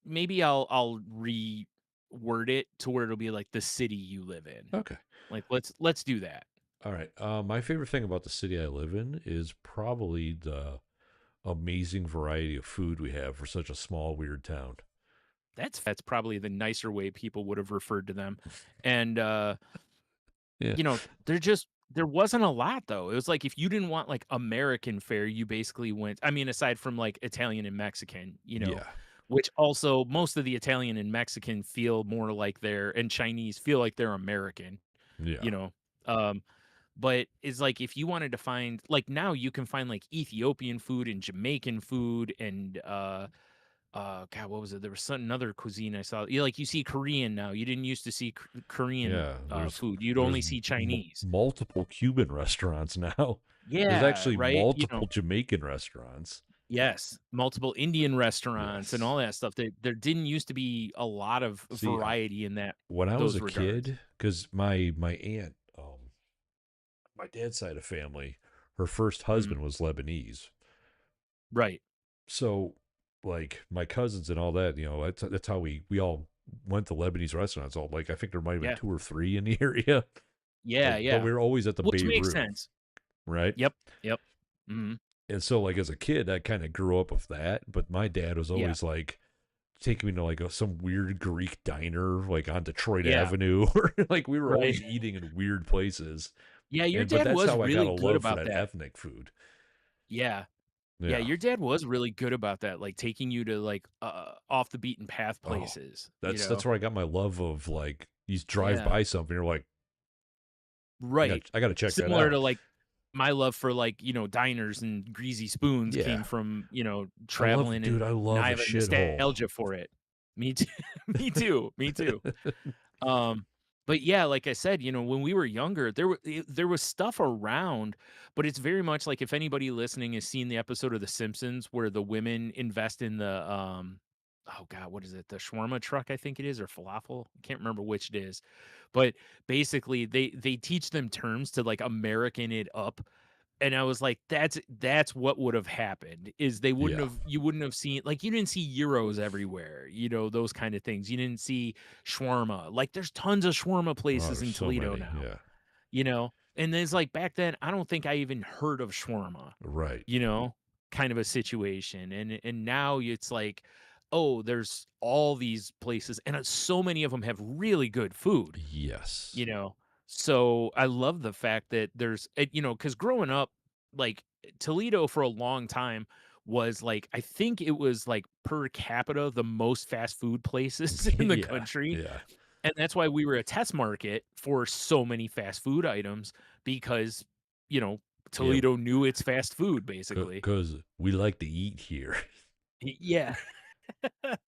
maybe I'll reword it to where it'll be, like, the city you live in. Okay. Like, let's do that. All right. My favorite thing about the city I live in is probably the amazing variety of food we have for such a small, weird town. That's probably the nicer way people would have referred to them, and, Yeah. you know, there wasn't a lot, though. It was like if you didn't want, like, American fare, you basically went I mean, aside from, like, Italian and Mexican, Yeah. which also most of the Italian and Mexican feel more like they're and Chinese feel like they're American, Yeah. you know? Um, but it's like if you wanted to find like, now you can find, like, Ethiopian food and Jamaican food and, God, what was it? There was some another cuisine I saw. You like, you see Korean now. You didn't used to see Korean, Yeah. food. You'd There's only see Chinese. multiple Cuban restaurants now. There's Yeah, actually right? multiple Jamaican restaurants. Yes, multiple Indian restaurants and Yes. all that stuff. There didn't used to be a lot of See, variety in that when I was those a regards. kid, because my aunt, my dad's side of family, her first Mhm. husband was Lebanese. Right. So, like my cousins and all that, that's how we all went to Lebanese restaurants. All like I think there might have been Yeah. two or three in the area. Yeah, But yeah. we were always at the Which makes Beirut, sense. right? Yep, yep. Mhm. And so, like as a kid, I kind of grew up with that. But my dad was Yeah, always like taking me to like some weird Greek diner, like on Detroit yeah. Avenue, or like we were Right. always eating in weird places. Yeah, your But dad that's was how I got really a good love for about that that. ethnic food. Yeah. Yeah, Yeah, your dad was really good about that, like, taking you to, like, off the beaten path oh, places, you that's know? where I got my love of like you drive Yeah. by something, you're like, Right. I got to check that Similar to, out. like, my love for, like, diners and greasy spoons came Yeah, from, traveling, dude, and I now love I a have a shithole. nostalgia for it. Me too. Me too, me too. Um, but yeah, like I said, when we were younger, there was stuff around, but it's very much like if anybody listening has seen the episode of The Simpsons where the women invest in the oh god, what is it? The shawarma truck, I think it is, or falafel. I can't remember which it is. But basically they teach them terms to like American it up, and I was like, that's what would have happened is they wouldn't Yeah, have you wouldn't have seen like, you didn't see gyros everywhere, those kind of things. You didn't see shawarma. Like, there's tons of shawarma oh, places there's in so Toledo many. now, Yeah, And then it's like back then, I don't think I even heard of shawarma, right. you know, kind of a situation. And now it's like, oh, there's all these places, and so many of them have really good food. Yes. You know? So, I love the fact that because growing up, like, Toledo for a long time was, like I think it was, like, per capita, the most fast food places in the Yeah, country, yeah, and that's why we were a test market for so many fast food items because, you know, yeah. Toledo knew its fast food, basically. Because we like to eat here. Yeah.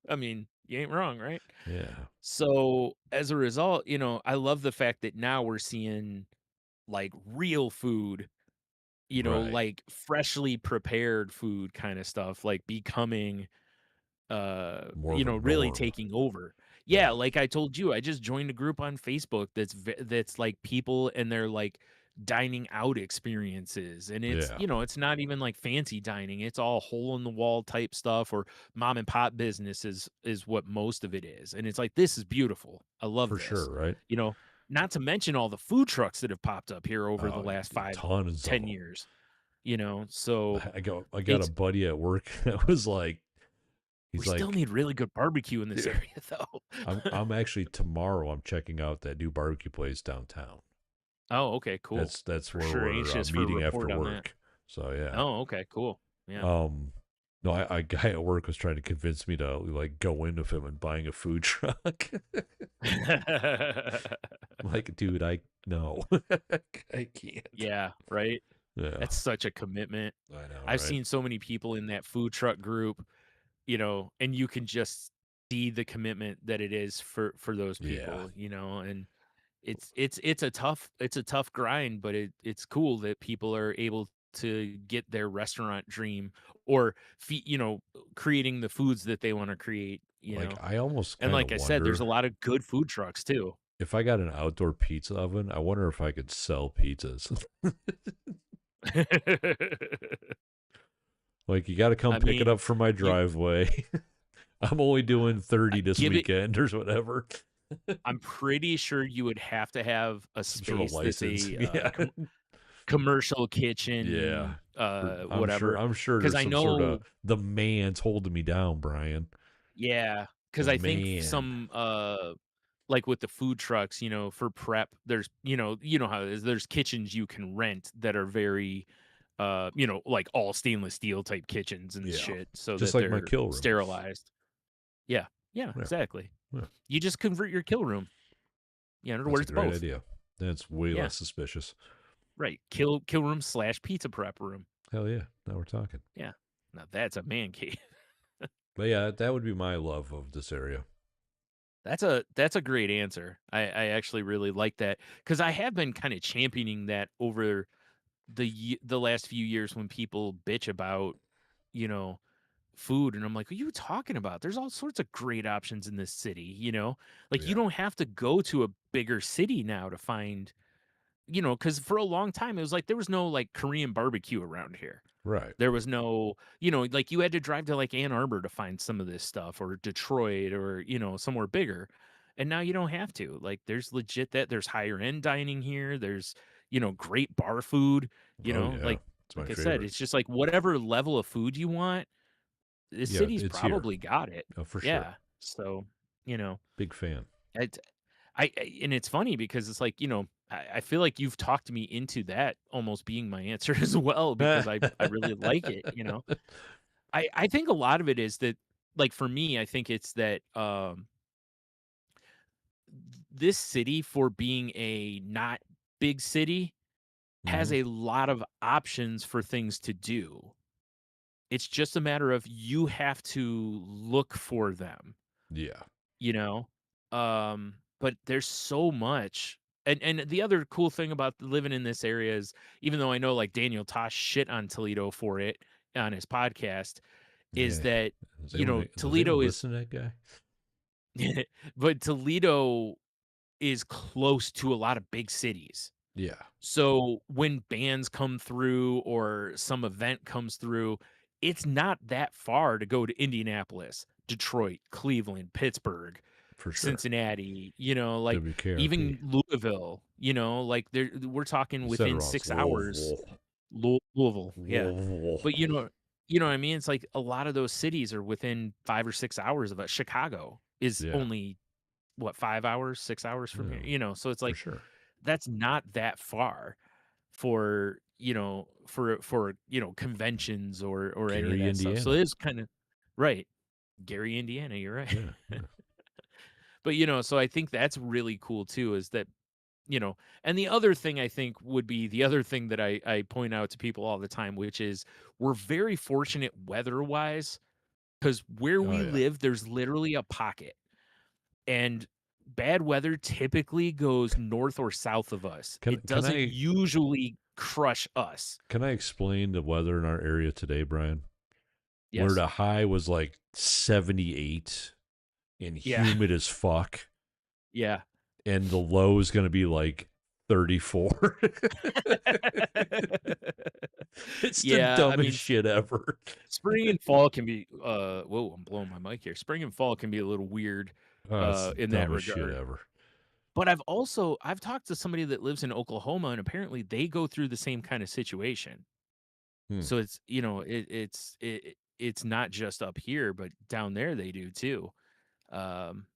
I mean, you ain't wrong, right? Yeah, So, as a result, I love the fact that now we're seeing like real food, right. like freshly prepared food kind of stuff, like becoming More of a really norm. taking over. Yeah, Yeah, like I told you, I just joined a group on Facebook that's like people and they're like dining out experiences, and it's yeah, it's not even like fancy dining, it's all hole in the wall type stuff, or mom and pop business is what most of it is, and it's like, this is beautiful, I love for this, sure. Right. you know not to mention all the food trucks that have popped up here over the Oh, last five, tons of 10 years, so I got a it's buddy at work that was like, we he's still like, need really good barbecue in this yeah, area, though. I'm actually tomorrow. I'm checking out that new barbecue place downtown. Oh, okay, cool. That's For where sure, we're anxious for a meeting after report on that. work. So yeah. Oh, okay, cool. Yeah. Um, no, a guy at work was trying to convince me to like go in with him and buying a food truck. I'm like, dude, I no, I can't. Yeah, right? Yeah, That's such a commitment. I know, I've right? seen so many people in that food truck group, and you can just see the commitment that it is for those Yeah, people, and it's a tough grind, but it's cool that people are able to get their restaurant dream or creating the foods that they want to create, Like, I almost And kind like of I said, there's a wonder lot of good food trucks too. if I got an outdoor pizza oven, I wonder if I could sell pizzas. Like, you got to come I pick it mean, up from my you driveway. I'm only doing 30 this give it weekend or whatever. I'm pretty sure you would have to have a Some sort of space that's license. a, Yeah. commercial Yeah. kitchen, I'm sure whatever. I'm sure Because there's I some sort of know the man's holding me down, Brian. yeah, because The I think man. some, like with the food trucks, for prep, there's how it is, there's kitchens you can rent that are very, like all stainless steel type kitchens and Yeah. shit so Just that like my they're kill room. sterilized. Yeah, yeah, Yeah. exactly. Yeah. You just convert your kill room, to where That's a it's great both. idea. That's way Yeah, less suspicious. right. Kill room slash pizza prep room. Hell yeah. Now we're talking. Yeah. Now that's a man cave. But yeah, that would be my love of this area. That's a great answer. I actually really like that because I have been kind of championing that over the last few years when people bitch about you know food, and I'm like, what are you talking about? There's all sorts of great options in this city. Like you Yeah. don't have to go to a bigger city now to find because for a long time it was like there was no like Korean barbecue around here. Right. There was no, like you had to drive to like Ann Arbor to find some of this stuff or Detroit or, somewhere bigger. And now you don't have to. Like there's legit that there's higher end dining here. There's, great bar food, Oh yeah. like It's my I said, favorite. it's just like whatever level of food you want, this Yeah, city's it's here. probably got it. Oh, for sure. Yeah. So, you know, Big fan. it, and it's funny because it's like, I feel like you've talked me into that almost being my answer as well because I really like it. I think a lot of it is that, like, for me, I think it's that, this city, for being a not big city, has Hmm. a lot of options for things to do. It's just a matter of you have to look for them, Yeah. you know? But there's so much. And the other cool thing about living in this area is even though I know, like, Daniel Tosh shit on Toledo for it on his podcast, is Yeah. that, Does anyone Toledo is listen to that guy? but Toledo is close to a lot of big cities. Yeah. So when bands come through or some event comes through, it's not that far to go to Indianapolis, Detroit, Cleveland, Pittsburgh, For sure. Cincinnati, like WKRP. even Louisville, like we're talking You said it within wrong. It's 6 hours. Louisville. Louisville, yeah. Louisville. But what I mean? It's like a lot of those cities are within 5 or 6 hours of us. Chicago is Yeah. only what, 5 hours, 6 hours from Yeah. here, so it's For like sure. that's not that far for, conventions or any of Gary, that stuff. So Indiana. it is kind of right. Gary, Indiana, you're right. Yeah. Yeah. But so I think that's really cool too is that, and the other thing I think would be the other thing that I point out to people all the time, which is we're very fortunate weather-wise because where Oh we yeah. live, there's literally a pocket. And bad weather typically goes north or south of us. Can It can doesn't I usually crush us. can I explain the weather in our area today, Brian? Where Yes. the high was like 78 and Yeah. humid as fuck, Yeah. and the low is going to be like 34. It's the Yeah, I dumbest mean, shit ever. spring and fall can be whoa, I'm blowing my mic here. Spring and fall can be a little weird Oh, it's the in that dumbest shit regard. ever. But I've talked to somebody that lives in Oklahoma and apparently they go through the same kind of situation. Hmm. So it's, it's not just up here, but down there they do too. Um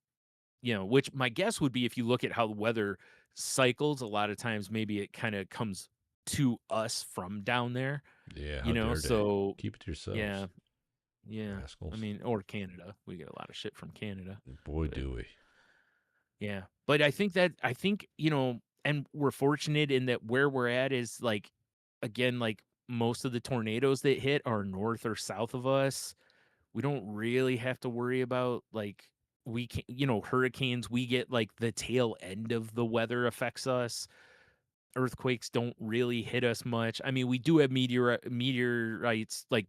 which my guess would be if you look at how the weather cycles, a lot of times maybe it kind of comes to us from down there, Yeah, how dare they? so Keep it to yourselves, yeah, yeah. I rascals. mean, or Canada. We get a lot of shit from Canada. Boy, But do we. yeah. But I think, and we're fortunate in that where we're at is like again, like most of the tornadoes that hit are north or south of us. We don't really have to worry about like we can hurricanes. We get like the tail end of the weather affects us. earthquakes don't really hit us much. I mean, we do have meteorites, like,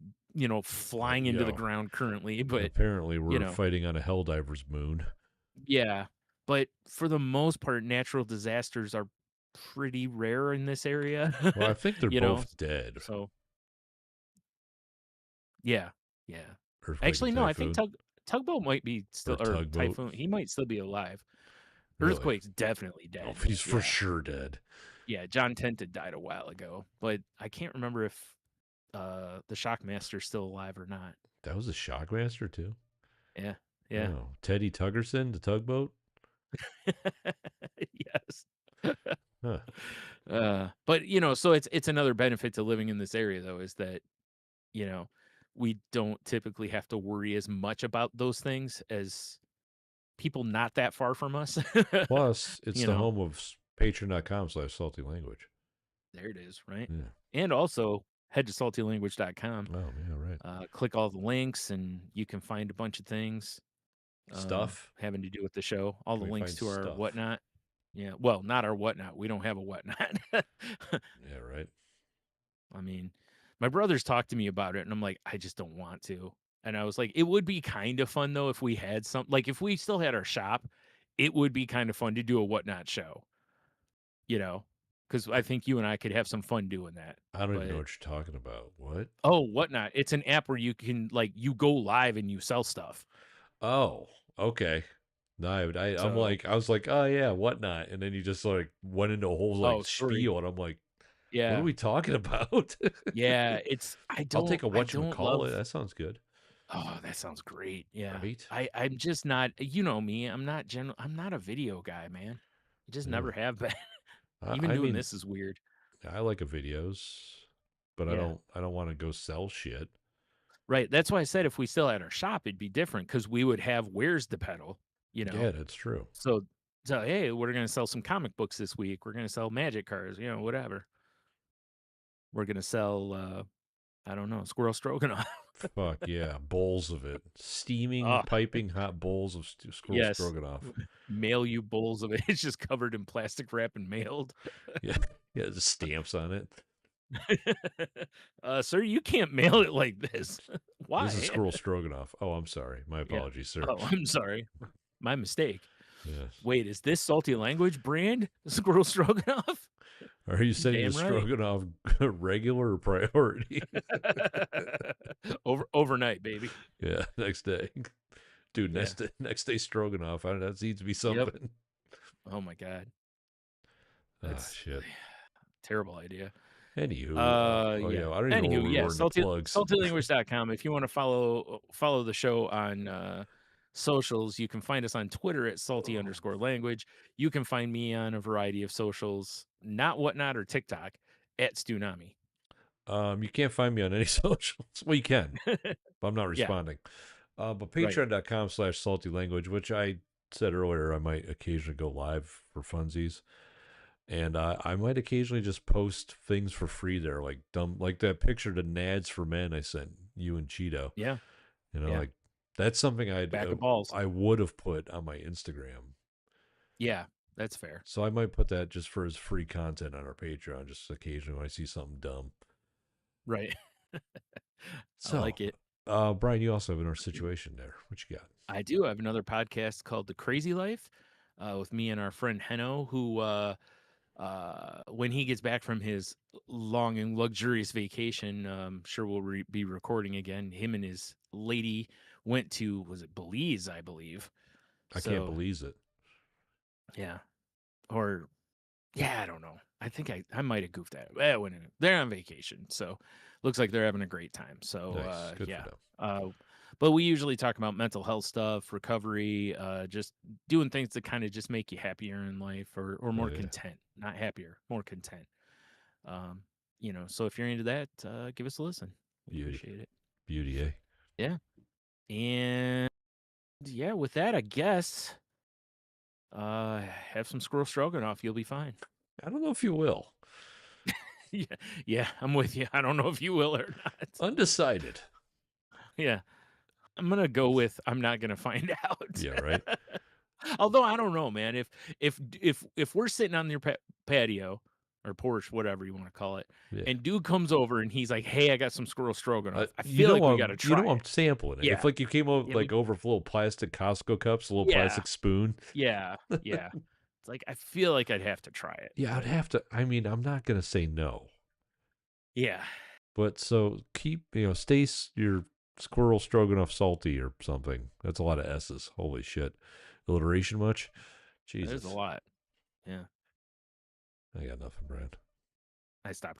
flying into the Yo, ground currently, but, apparently you we're know, fighting on a Helldiver's moon. yeah. But for the most part, natural disasters are pretty rare in this area, Well, I think they're you know? both dead. So, yeah, yeah. Earthquake and Actually, no, I think typhoon, Tugboat might be or still, or tugboat. Typhoon, he might still be alive. Really? Earthquake's definitely Oh, dead. he's for Yeah. sure dead. Yeah, John Tented died a while ago, but I can't remember if, the Shockmaster's still alive or not. That was a Shockmaster too. Yeah, yeah. Oh, Teddy Tuggerson, the tugboat. Yes. Huh. But, so it's another benefit to living in this area, though, is that, you know, we don't typically have to worry as much about those things as people not that far from us. Plus, it's You the know? home of patreon.com/saltylanguage. There it is, right? Yeah. And also, head to saltylanguage.com, Oh, yeah, right. click all the links, and you can find a bunch of things, Stuff. having to do with the show, all Can the we links find to our stuff? whatnot. Yeah, well, not our whatnot, we don't have a whatnot. Yeah, right. I mean, my brothers talked to me about it, and I'm like, "I just don't want to." And I was like, "It would be kind of fun, though, if we had like, if we still had our shop, it would be kind of fun to do a whatnot show, you know, because I think you and I could have some fun doing that." I don't even know But what you're talking about. What? oh, whatnot, it's an app where you can, like, you go live and you sell stuff. Oh, okay. No, I'm So like, I was like, oh yeah, whatnot, and then you just like went into a whole like oh, sorry. spiel, and I'm like, what are Yeah. we talking about? Yeah, it's I'll take a I don't whatchamacallit. love. That sounds good, Oh, that sounds great. Yeah. right? I'm just not, me, I'm not a video guy, man. I just Yeah. never have been. Even I doing mean, this is weird. I like a videos, but Yeah. I don't want to go sell shit. Right. That's why I said if we still had our shop, it'd be different because we would have where's the pedal, you know? Yeah, that's true. So hey, we're gonna sell some comic books this week. We're gonna sell magic cards, whatever. We're gonna sell I don't know, squirrel stroganoff. Fuck yeah, bowls of it, steaming, Oh, piping hot bowls of squirrel yes. stroganoff. Mail you bowls of it. It's just covered in plastic wrap and mailed. Yeah, yeah, the stamps on it. Sir, you can't mail it like this. This is Why? squirrel stroganoff. Oh, I'm sorry. My Yeah. apologies, sir. Oh, I'm sorry. My mistake. Yes. Wait, is this Salty Language brand squirrel stroganoff? Are you setting the Damn right. stroganoff regular or priority? Overnight, baby. Yeah, next day. Dude, Yeah. next day stroganoff. That needs to be Yep. something. Oh my god. Ah, That's shit. terrible idea. Anywho, oh Yeah. yeah, I don't even know where Anywho, we yeah, were in the plugs. saltylanguage.com. If you want to follow the show on socials, you can find us on Twitter at salty_language. You can find me on a variety of socials, not whatnot or TikTok, at Stunami. You can't find me on any socials. Well, you can, but I'm not Yeah, responding. But right. patreon.com/salty language, which I said earlier, I might occasionally go live for funsies. And I might occasionally just post things for free there, like dumb, like that picture to Nads for Men I sent you and Cheeto. Yeah, yeah. Like that's something Back of balls. I would have put on my Instagram. Yeah, that's fair. So I might put that just for as free content on our Patreon, just occasionally when I see something dumb. Right. I So, like it. Brian, you also have another situation there. What you got? I do have another podcast called The Crazy Life with me and our friend Heno, who when he gets back from his long and luxurious vacation, sure we'll be recording again. Him and his lady went to, was it Belize, I believe. I can't So believe it. yeah, or yeah, I don't know. I think I might have goofed at it. Well, they're on vacation, so looks like they're having a great time. So Nice, good for yeah. them. Uh, but we usually talk about mental health stuff, recovery, just doing things that kind of just make you happier in life, or more Hell yeah, content, not happier, more content. Um, so if you're into that, give us a listen. We beauty, appreciate it. beauty, eh? Yeah. And yeah, with that, I guess have some squirrel stroganoff. You'll be fine. I don't know if you will. Yeah, yeah, I'm with you. I don't know if you will or not. Undecided. Yeah, I'm gonna go with I'm not gonna find out. Yeah, right. Although I don't know, man. If we're sitting on your patio or Porsche, whatever you want to call it. Yeah. And dude comes over and he's like, "Hey, I got some squirrel stroganoff. I You feel know like we got to you try know I'm it." sampling it. If Yeah, like you came over yeah, like over with little plastic Costco cups, a little yeah, plastic spoon. yeah, yeah. It's like I feel like I'd have to try it, Yeah, I'd but have to. I mean, I'm not gonna say no, yeah, but so keep stay your squirrel stroganoff salty or something. That's a lot of S's. Holy shit, alliteration much? there's a Jesus, lot. Yeah, I got nothing, Brad. I stopped.